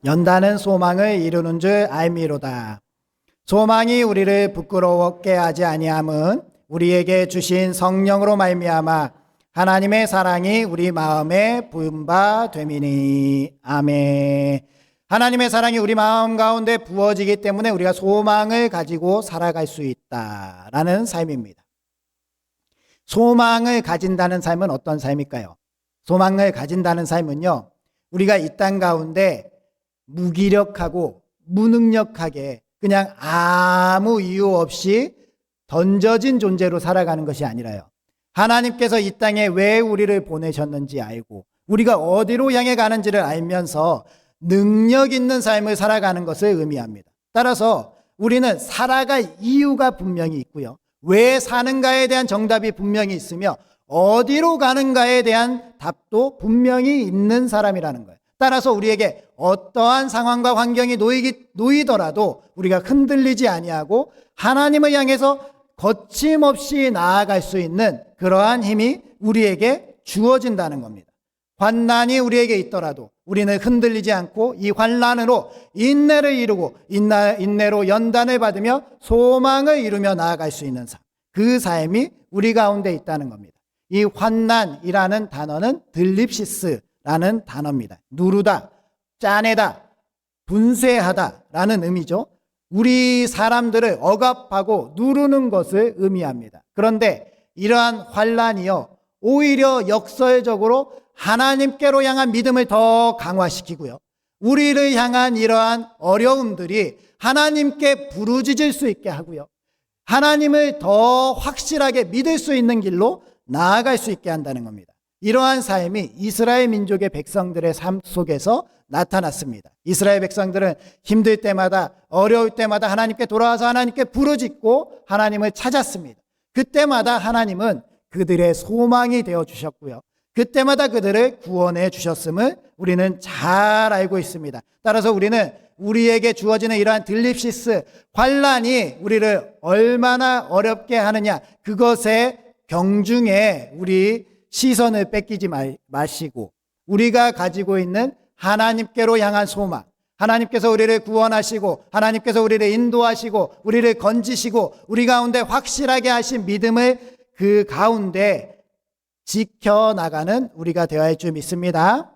연단은 소망을 이루는 줄 알미로다. 소망이 우리를 부끄러웠게 하지 아니함은 우리에게 주신 성령으로 말미암아 하나님의 사랑이 우리 마음에 부은 바 됨이니. 아멘. 하나님의 사랑이 우리 마음 가운데 부어지기 때문에 우리가 소망을 가지고 살아갈 수 있다라는 삶입니다. 소망을 가진다는 삶은 어떤 삶일까요? 소망을 가진다는 삶은요, 우리가 이 땅 가운데 무기력하고 무능력하게 그냥 아무 이유 없이 던져진 존재로 살아가는 것이 아니라요, 하나님께서 이 땅에 왜 우리를 보내셨는지 알고 우리가 어디로 향해 가는지를 알면서 능력 있는 삶을 살아가는 것을 의미합니다. 따라서 우리는 살아갈 이유가 분명히 있고요, 왜 사는가에 대한 정답이 분명히 있으며 어디로 가는가에 대한 답도 분명히 있는 사람이라는 거예요. 따라서 우리에게 어떠한 상황과 환경이 놓이더라도 우리가 흔들리지 아니하고 하나님을 향해서 거침없이 나아갈 수 있는 그러한 힘이 우리에게 주어진다는 겁니다. 환난이 우리에게 있더라도 우리는 흔들리지 않고 이 환난으로 인내를 이루고 인내로 연단을 받으며 소망을 이루며 나아갈 수 있는 삶, 그 삶이 우리 가운데 있다는 겁니다. 이 환난이라는 단어는 들립시스라는 단어입니다. 누르다, 짜내다, 분쇄하다라는 의미죠. 우리 사람들을 억압하고 누르는 것을 의미합니다. 그런데 이러한 환난이요, 오히려 역설적으로 하나님께로 향한 믿음을 더 강화시키고요, 우리를 향한 이러한 어려움들이 하나님께 부르짖을 수 있게 하고요, 하나님을 더 확실하게 믿을 수 있는 길로 나아갈 수 있게 한다는 겁니다. 이러한 삶이 이스라엘 민족의 백성들의 삶 속에서 나타났습니다. 이스라엘 백성들은 힘들 때마다, 어려울 때마다 하나님께 돌아와서 하나님께 부르짖고 하나님을 찾았습니다. 그때마다 하나님은 그들의 소망이 되어 주셨고요, 그때마다 그들을 구원해 주셨음을 우리는 잘 알고 있습니다. 따라서 우리는 우리에게 주어지는 이러한 들립시스, 환난이 우리를 얼마나 어렵게 하느냐, 그것에 경중에 우리 시선을 뺏기지 마시고 우리가 가지고 있는 하나님께로 향한 소망, 하나님께서 우리를 구원하시고 하나님께서 우리를 인도하시고 우리를 건지시고 우리 가운데 확실하게 하신 믿음을 그 가운데 지켜나가는 우리가 되어야 할 줄 믿습니다.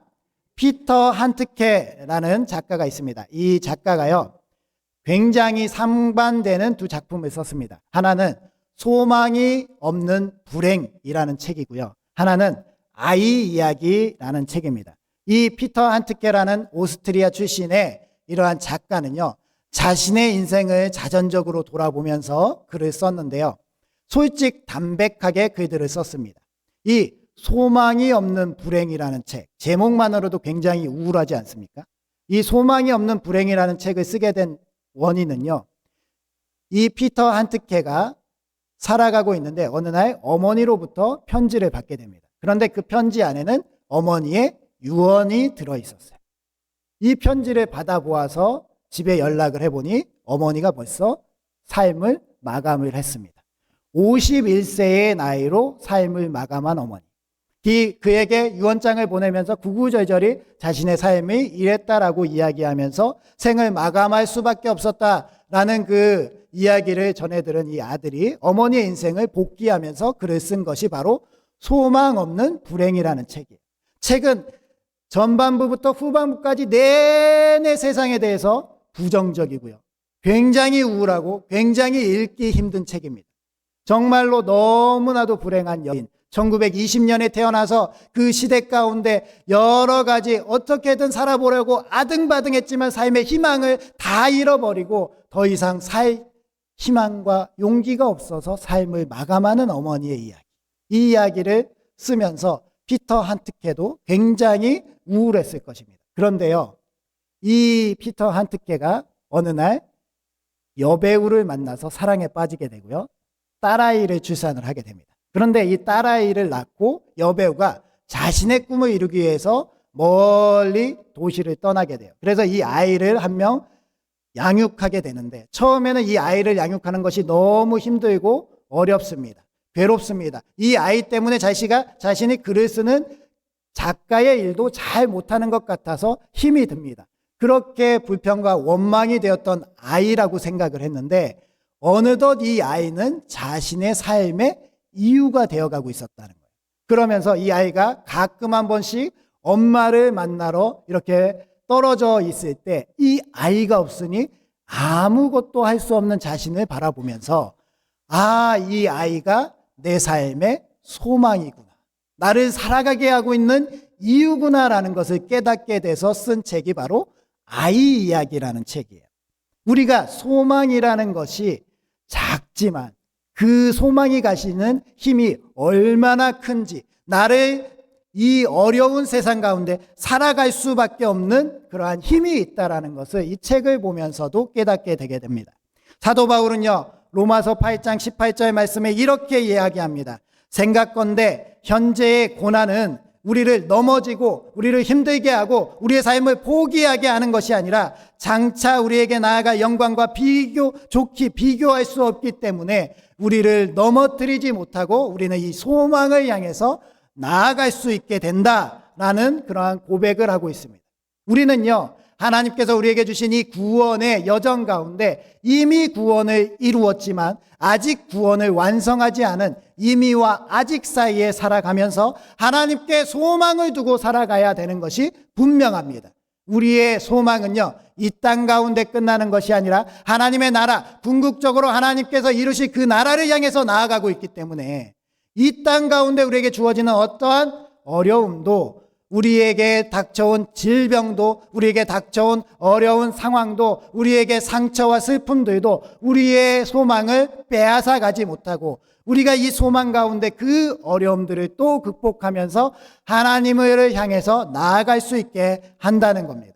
피터 한트케라는 작가가 있습니다. 이 작가가요, 굉장히 상반되는 두 작품을 썼습니다. 하나는 소망이 없는 불행이라는 책이고요, 하나는 아이 이야기라는 책입니다. 이 피터 한트케라는 오스트리아 출신의 이러한 작가는요, 자신의 인생을 자전적으로 돌아보면서 글을 썼는데요, 솔직 담백하게 글들을 썼습니다. 이 소망이 없는 불행이라는 책, 제목만으로도 굉장히 우울하지 않습니까? 이 소망이 없는 불행이라는 책을 쓰게 된 원인은요, 이 피터 한트케가 살아가고 있는데 어느 날 어머니로부터 편지를 받게 됩니다. 그런데 그 편지 안에는 어머니의 유언이 들어있었어요. 이 편지를 받아보아서 집에 연락을 해보니 어머니가 벌써 삶을 마감을 했습니다. 51세의 나이로 삶을 마감한 어머니. 그에게 유언장을 보내면서 구구절절히 자신의 삶이 이랬다라고 이야기하면서 생을 마감할 수밖에 없었다라는 그 이야기를 전해들은 이 아들이 어머니의 인생을 복귀하면서 글을 쓴 것이 바로 소망 없는 불행이라는 책이에요. 책은 전반부부터 후반부까지 내내 세상에 대해서 부정적이고요. 굉장히 우울하고 굉장히 읽기 힘든 책입니다. 정말로 너무나도 불행한 여인, 1920년에 태어나서 그 시대 가운데 여러 가지 어떻게든 살아보려고 아등바등했지만 삶의 희망을 다 잃어버리고 더 이상 살 희망과 용기가 없어서 삶을 마감하는 어머니의 이야기. 이 이야기를 쓰면서 피터 한트케도 굉장히 우울했을 것입니다. 그런데요, 이 피터 한트케가 어느 날 여배우를 만나서 사랑에 빠지게 되고요, 딸아이를 출산을 하게 됩니다. 그런데 이 딸아이를 낳고 여배우가 자신의 꿈을 이루기 위해서 멀리 도시를 떠나게 돼요. 그래서 이 아이를 한 명 양육하게 되는데, 처음에는 이 아이를 양육하는 것이 너무 힘들고 어렵습니다. 괴롭습니다. 이 아이 때문에 자신이 글을 쓰는 작가의 일도 잘 못하는 것 같아서 힘이 듭니다. 그렇게 불평과 원망이 되었던 아이라고 생각을 했는데, 어느덧 이 아이는 자신의 삶의 이유가 되어가고 있었다는 거예요. 그러면서 이 아이가 가끔 한 번씩 엄마를 만나러 이렇게 떨어져 있을 때 이 아이가 없으니 아무것도 할 수 없는 자신을 바라보면서, 아, 이 아이가 내 삶의 소망이구나, 나를 살아가게 하고 있는 이유구나라는 것을 깨닫게 돼서 쓴 책이 바로 아이 이야기라는 책이에요. 우리가 소망이라는 것이 작지만 그 소망이 가지는 힘이 얼마나 큰지, 나를 이 어려운 세상 가운데 살아갈 수밖에 없는 그러한 힘이 있다라는 것을 이 책을 보면서도 깨닫게 되게 됩니다. 사도 바울은요, 로마서 8장 18절 말씀에 이렇게 이야기합니다. 생각건대 현재의 고난은 우리를 넘어지고 우리를 힘들게 하고 우리의 삶을 포기하게 하는 것이 아니라 장차 우리에게 나아갈 영광과 좋게 비교할 수 없기 때문에 우리를 넘어뜨리지 못하고 우리는 이 소망을 향해서 나아갈 수 있게 된다라는 그러한 고백을 하고 있습니다. 우리는요, 하나님께서 우리에게 주신 이 구원의 여정 가운데 이미 구원을 이루었지만 아직 구원을 완성하지 않은 이미와 아직 사이에 살아가면서 하나님께 소망을 두고 살아가야 되는 것이 분명합니다. 우리의 소망은요, 이 땅 가운데 끝나는 것이 아니라 하나님의 나라, 궁극적으로 하나님께서 이루실 그 나라를 향해서 나아가고 있기 때문에 이 땅 가운데 우리에게 주어지는 어떠한 어려움도, 우리에게 닥쳐온 질병도, 우리에게 닥쳐온 어려운 상황도, 우리에게 상처와 슬픔들도 우리의 소망을 빼앗아 가지 못하고 우리가 이 소망 가운데 그 어려움들을 또 극복하면서 하나님을 향해서 나아갈 수 있게 한다는 겁니다.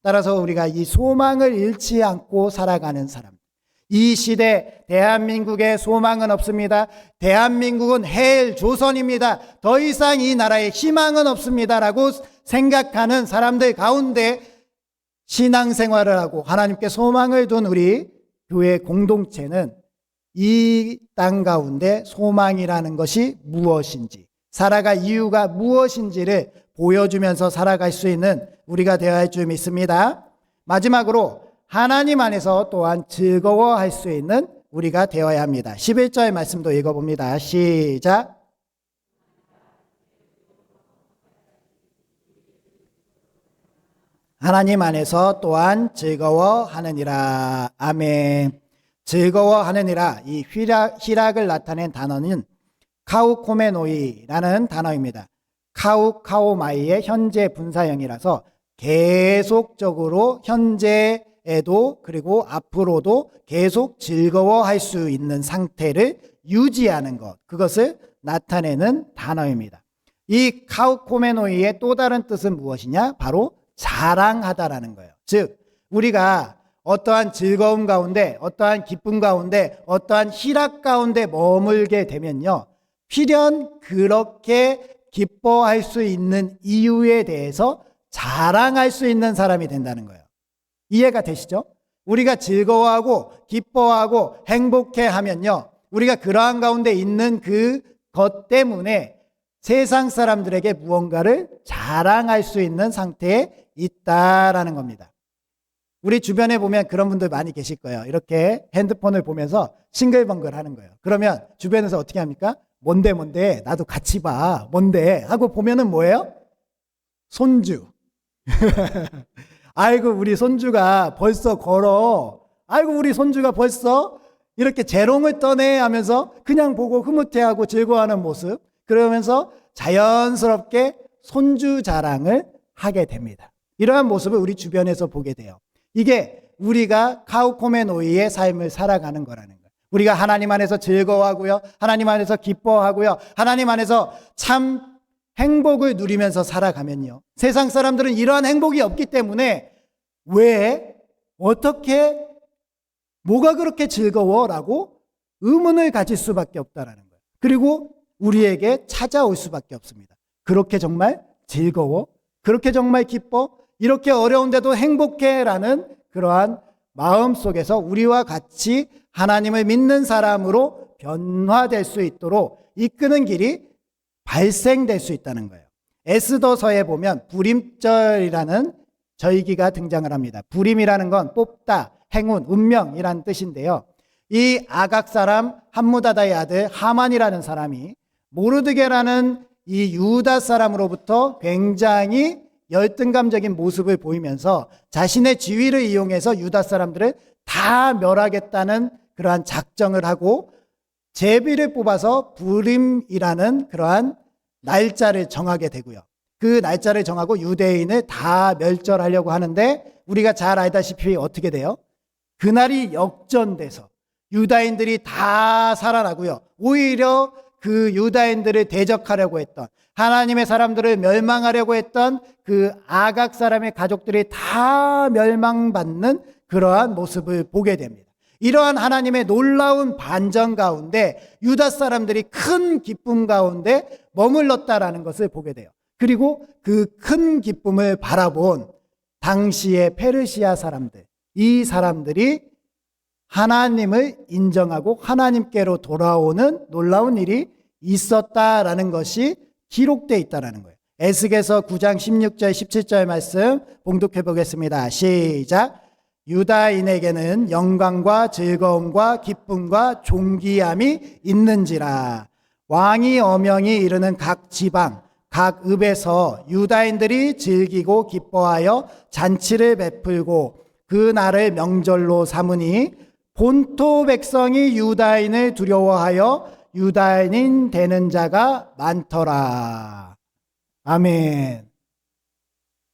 따라서 우리가 이 소망을 잃지 않고 살아가는 사람, 이 시대 대한민국에 소망은 없습니다. 대한민국은 헬 조선입니다. 더 이상 이 나라에 희망은 없습니다라고 생각하는 사람들 가운데 신앙생활을 하고 하나님께 소망을 둔 우리 교회 공동체는 이 땅 가운데 소망이라는 것이 무엇인지, 살아갈 이유가 무엇인지를 보여주면서 살아갈 수 있는 우리가 되어야 할 줄 믿습니다. 마지막으로 하나님 안에서 또한 즐거워할 수 있는 우리가 되어야 합니다. 11절 말씀도 읽어봅니다. 시작. 하나님 안에서 또한 즐거워하느니라. 아멘. 즐거워하느니라. 이 희락을 나타낸 단어는 카우코메노이라는 단어입니다. 카우카오마이의 현재 분사형이라서 계속적으로 현재에도 그리고 앞으로도 계속 즐거워할 수 있는 상태를 유지하는 것, 그것을 나타내는 단어입니다. 이 카우코메노이의 또 다른 뜻은 무엇이냐? 바로 자랑하다라는 거예요. 즉 우리가 어떠한 즐거움 가운데, 어떠한 기쁨 가운데, 어떠한 희락 가운데 머물게 되면요, 필연 그렇게 기뻐할 수 있는 이유에 대해서 자랑할 수 있는 사람이 된다는 거예요. 이해가 되시죠? 우리가 즐거워하고 기뻐하고 행복해하면요, 우리가 그러한 가운데 있는 그 것 때문에 세상 사람들에게 무언가를 자랑할 수 있는 상태에 있다라는 겁니다. 우리 주변에 보면 그런 분들 많이 계실 거예요. 이렇게 핸드폰을 보면서 싱글벙글 하는 거예요. 그러면 주변에서 어떻게 합니까? 뭔데 나도 같이 봐, 뭔데 하고 보면은 뭐예요? 손주. 아이고, 우리 손주가 벌써 걸어. 아이고, 우리 손주가 벌써 이렇게 재롱을 떠내 하면서 그냥 보고 흐뭇해하고 즐거워하는 모습. 그러면서 자연스럽게 손주 자랑을 하게 됩니다. 이러한 모습을 우리 주변에서 보게 돼요. 이게 우리가 카우코메노이의 삶을 살아가는 거라는 거예요. 우리가 하나님 안에서 즐거워하고요. 하나님 안에서 기뻐하고요. 하나님 안에서 참 행복을 누리면서 살아가면요. 세상 사람들은 이러한 행복이 없기 때문에 왜, 어떻게, 뭐가 그렇게 즐거워? 라고 의문을 가질 수밖에 없다라는 거예요. 그리고 우리에게 찾아올 수밖에 없습니다. 그렇게 정말 즐거워? 그렇게 정말 기뻐? 이렇게 어려운데도 행복해? 라는 그러한 마음 속에서 우리와 같이 하나님을 믿는 사람으로 변화될 수 있도록 이끄는 길이 발생될 수 있다는 거예요. 에스더서에 보면 불임절이라는 절기가 등장을 합니다. 불임이라는 건 뽑다, 행운, 운명이라는 뜻인데요. 이 아각 사람 함무다다의 아들 하만이라는 사람이 모르드게라는 이 유다 사람으로부터 굉장히 열등감적인 모습을 보이면서 자신의 지위를 이용해서 유다 사람들을 다 멸하겠다는 그러한 작정을 하고 제비를 뽑아서 불임이라는 그러한 날짜를 정하게 되고요. 그 날짜를 정하고 유대인을 다 멸절하려고 하는데 우리가 잘 알다시피 어떻게 돼요? 그날이 역전돼서 유다인들이 다 살아나고요. 오히려 그 유다인들을 대적하려고 했던, 하나님의 사람들을 멸망하려고 했던 그 아각 사람의 가족들이 다 멸망받는 그러한 모습을 보게 됩니다. 이러한 하나님의 놀라운 반전 가운데 유다 사람들이 큰 기쁨 가운데 머물렀다라는 것을 보게 돼요. 그리고 그 큰 기쁨을 바라본 당시의 페르시아 사람들, 이 사람들이 하나님을 인정하고 하나님께로 돌아오는 놀라운 일이 있었다라는 것이 기록되어 있다는 거예요. 에스겔서 9장 16절 17절 말씀 봉독해 보겠습니다. 시작. 유다인에게는 영광과 즐거움과 기쁨과 존귀함이 있는지라. 왕이 어명이 이르는 각 지방 각 읍에서 유다인들이 즐기고 기뻐하여 잔치를 베풀고 그 날을 명절로 삼으니 본토 백성이 유다인을 두려워하여 유다인인 되는 자가 많더라. 아멘.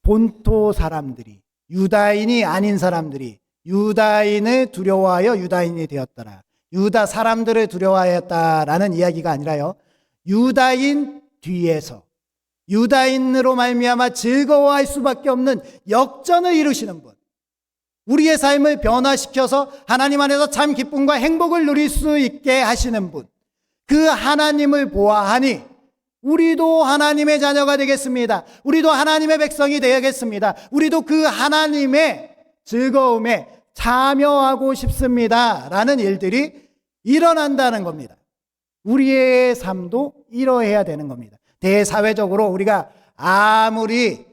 본토 사람들이, 유다인이 아닌 사람들이 유다인을 두려워하여 유다인이 되었더라. 유다 사람들을 두려워하였다라는 이야기가 아니라요, 유다인 뒤에서 유다인으로 말미암아 즐거워할 수밖에 없는 역전을 이루시는 분, 우리의 삶을 변화시켜서 하나님 안에서 참 기쁨과 행복을 누릴 수 있게 하시는 분, 그 하나님을 보아하니 우리도 하나님의 자녀가 되겠습니다. 우리도 하나님의 백성이 되겠습니다. 우리도 그 하나님의 즐거움에 참여하고 싶습니다 라는 일들이 일어난다는 겁니다. 우리의 삶도 이러해야 되는 겁니다. 대사회적으로 우리가 아무리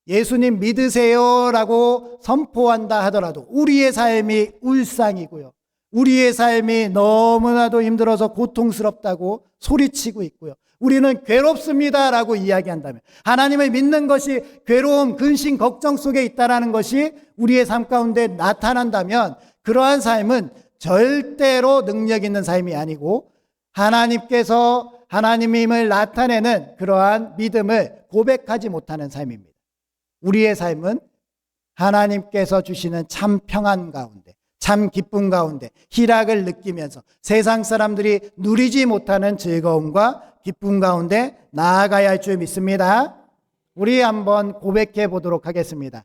예수님 믿으세요라고 선포한다 하더라도 우리의 삶이 울상이고요, 우리의 삶이 너무나도 힘들어서 고통스럽다고 소리치고 있고요, 우리는 괴롭습니다라고 이야기한다면, 하나님을 믿는 것이 괴로움, 근심, 걱정 속에 있다라는 것이 우리의 삶 가운데 나타난다면 그러한 삶은 절대로 능력 있는 삶이 아니고 하나님께서 하나님임을 나타내는 그러한 믿음을 고백하지 못하는 삶입니다. 우리의 삶은 하나님께서 주시는 참 평안 가운데, 참 기쁨 가운데 희락을 느끼면서 세상 사람들이 누리지 못하는 즐거움과 기쁨 가운데 나아가야 할 줄 믿습니다. 우리 한번 고백해 보도록 하겠습니다.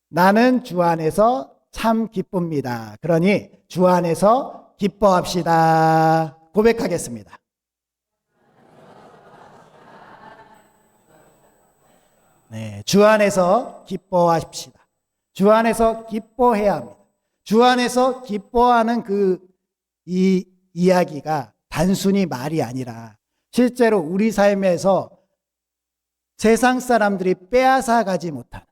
나는 주 안에서 참 기쁩니다. 그러니 주 안에서 기뻐합시다. 고백하겠습니다. 네, 주 안에서 기뻐하십시다. 주 안에서 기뻐해야 합니다. 주 안에서 기뻐하는 이 이야기가 단순히 말이 아니라 실제로 우리 삶에서 세상 사람들이 빼앗아 가지 못하는,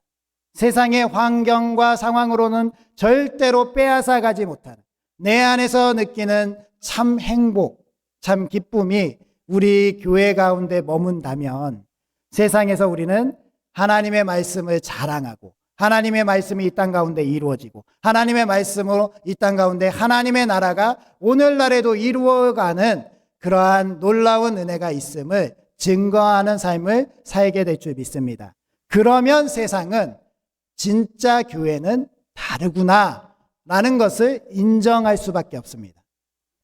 세상의 환경과 상황으로는 절대로 빼앗아 가지 못하는 내 안에서 느끼는 참 행복, 참 기쁨이 우리 교회 가운데 머문다면 세상에서 우리는 하나님의 말씀을 자랑하고 하나님의 말씀이 이 땅 가운데 이루어지고 하나님의 말씀으로 이 땅 가운데 하나님의 나라가 오늘날에도 이루어가는 그러한 놀라운 은혜가 있음을 증거하는 삶을 살게 될 줄 믿습니다. 그러면 세상은 진짜 교회는 다르구나 라는 것을 인정할 수밖에 없습니다.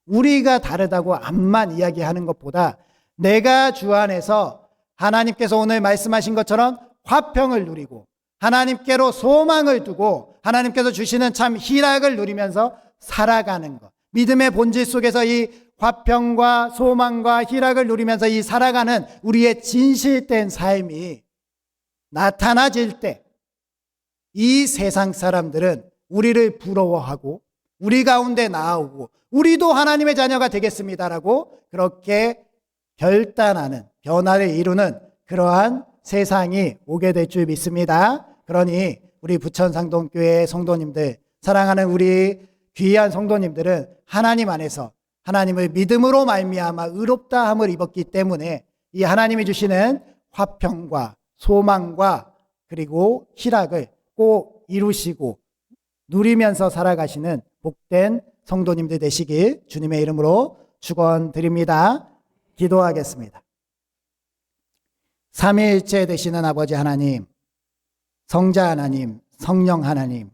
우리가 다르다고 앞만 이야기하는 것보다 내가 주 안에서 하나님께서 오늘 말씀하신 것처럼 화평을 누리고 하나님께로 소망을 두고 하나님께서 주시는 참 희락을 누리면서 살아가는 것, 믿음의 본질 속에서 이 화평과 소망과 희락을 누리면서 이 살아가는 우리의 진실된 삶이 나타나질 때 이 세상 사람들은 우리를 부러워하고 우리 가운데 나아오고 우리도 하나님의 자녀가 되겠습니다라고 그렇게 결단하는, 변화를 이루는 그러한 세상이 오게 될 줄 믿습니다. 그러니 우리 부천상동교회 성도님들, 사랑하는 우리 귀한 성도님들은 하나님 안에서 하나님을 믿음으로 말미암아 의롭다함을 입었기 때문에 이 하나님이 주시는 화평과 소망과 그리고 희락을 꼭 이루시고 누리면서 살아가시는 복된 성도님들 되시길 주님의 이름으로 축원드립니다. 기도하겠습니다. 삼위일체 되시는 아버지 하나님, 성자 하나님, 성령 하나님,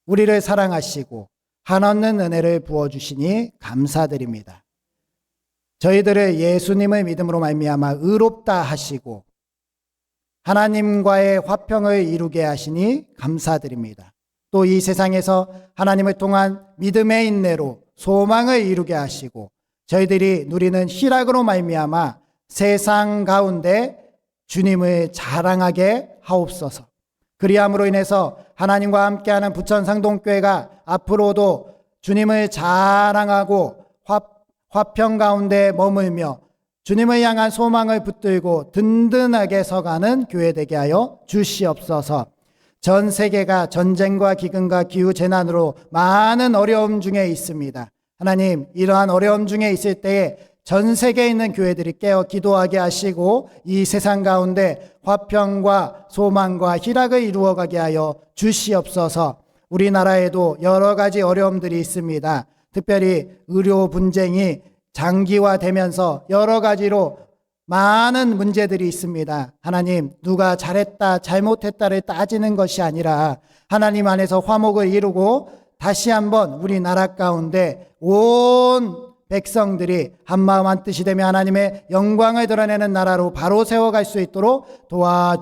우리를 사랑하시고 한없는 은혜를 부어주시니 감사드립니다. 저희들을 예수님의 믿음으로 말미암아 의롭다 하시고 하나님과의 화평을 이루게 하시니 감사드립니다. 또 이 세상에서 하나님을 통한 믿음의 인내로 소망을 이루게 하시고 저희들이 누리는 희락으로 말미암아 세상 가운데 주님을 자랑하게 하옵소서. 그리함으로 인해서 하나님과 함께하는 부천상동교회가 앞으로도 주님을 자랑하고 화평 가운데 머물며 주님을 향한 소망을 붙들고 든든하게 서가는 교회 되게 하여 주시옵소서. 전 세계가 전쟁과 기근과 기후재난으로 많은 어려움 중에 있습니다. 하나님, 이러한 어려움 중에 있을 때에 전 세계에 있는 교회들이 깨어 기도하게 하시고 이 세상 가운데 화평과 소망과 희락을 이루어가게 하여 주시옵소서. 우리나라에도 여러 가지 어려움들이 있습니다. 특별히 의료 분쟁이 장기화되면서 여러 가지로 많은 문제들이 있습니다. 하나님, 누가 잘했다 잘못했다를 따지는 것이 아니라 하나님 안에서 화목을 이루고 다시 한번 우리나라 가운데 온 백성들이 한마음 한뜻이 되며 하나님의 영광을 드러내는 나라로 바로 세워갈 수 있도록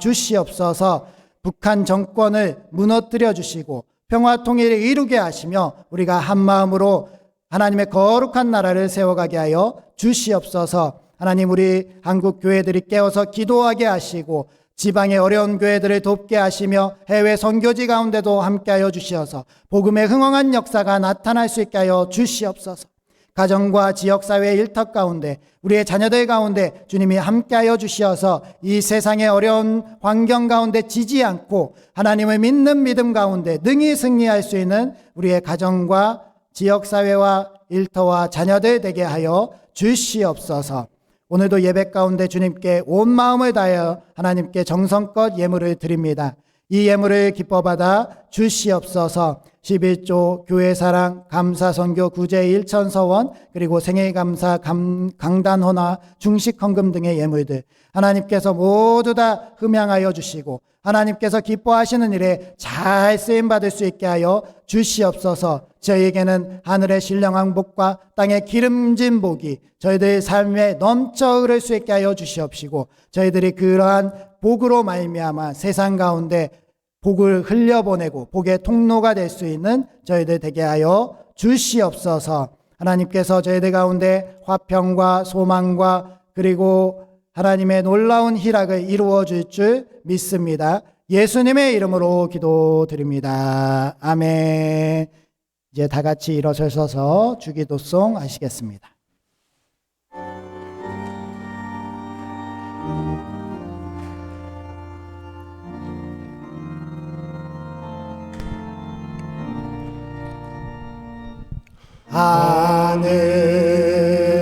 도와주시옵소서. 북한 정권을 무너뜨려 주시고 평화 통일을 이루게 하시며 우리가 한마음으로 하나님의 거룩한 나라를 세워가게 하여 주시옵소서. 하나님, 우리 한국 교회들이 깨어서 기도하게 하시고 지방의 어려운 교회들을 돕게 하시며 해외 선교지 가운데도 함께하여 주시어서 복음의 흥황한 역사가 나타날 수 있게 하여 주시옵소서. 가정과 지역사회 일터 가운데 우리의 자녀들 가운데 주님이 함께하여 주시어서 이 세상의 어려운 환경 가운데 지지 않고 하나님을 믿는 믿음 가운데 능히 승리할 수 있는 우리의 가정과 지역사회와 일터와 자녀들 되게 하여 주시옵소서. 오늘도 예배 가운데 주님께 온 마음을 다하여 하나님께 정성껏 예물을 드립니다. 이 예물을 기뻐 받아 주시옵소서. 11조 교회사랑 감사선교 구제 일천서원 그리고 생일감사 강단헌화 중식헌금 등의 예물들 하나님께서 모두 다 흠양하여 주시고 하나님께서 기뻐하시는 일에 잘 쓰임받을 수 있게 하여 주시옵소서. 저희에게는 하늘의 신령한 복과 땅의 기름진 복이 저희들의 삶에 넘쳐 흐를 수 있게 하여 주시옵시고 저희들이 그러한 복으로 말미암아 세상 가운데 복을 흘려보내고 복의 통로가 될 수 있는 저희들 되게 하여 주시옵소서. 하나님께서 저희들 가운데 화평과 소망과 그리고 하나님의 놀라운 희락을 이루어 줄 줄 믿습니다. 예수님의 이름으로 기도드립니다. 아멘. 이제 다 같이 일어서셔서 주기도송 하시겠습니다.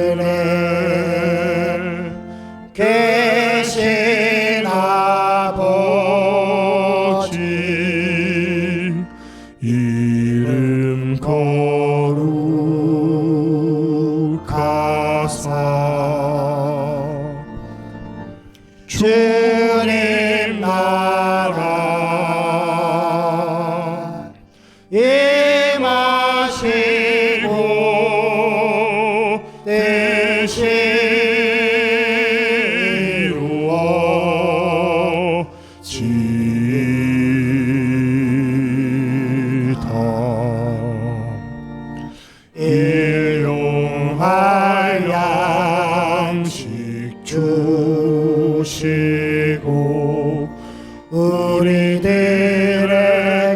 하늘에 계신 아버지 하사 주님 나라 임하시고 뜻이 일용할 양식 주시고 우리들의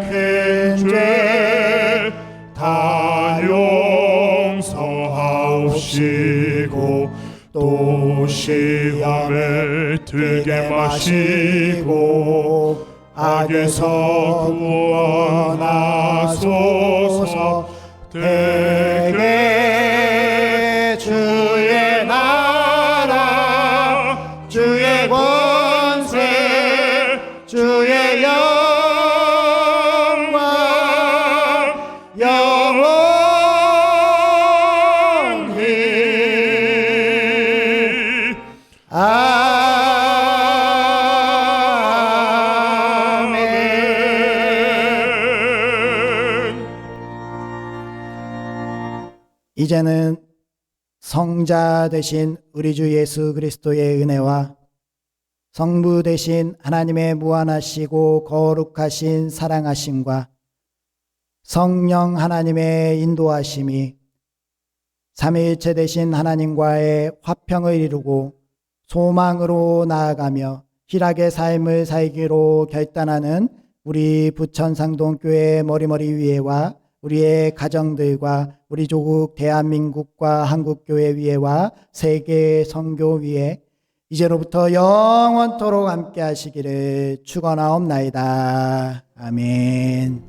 큰 죄 다 용서하옵시고 또 시험을 들게 마시고 악에서 구원하소서. 대개 주의 나라 주의 권세 주의 영광 영원히 이제는 성자 되신 우리 주 예수 그리스도의 은혜와 성부 되신 하나님의 무한하시고 거룩하신 사랑하심과 성령 하나님의 인도하심이 삼위일체 되신 하나님과의 화평을 이루고 소망으로 나아가며 희락의 삶을 살기로 결단하는 우리 부천상동교회 머리머리 위에와 우리의 가정들과 우리 조국 대한민국과 한국교회 위에와 세계 선교 위에 이제로부터 영원토록 함께 하시기를 축원하옵나이다. 아멘.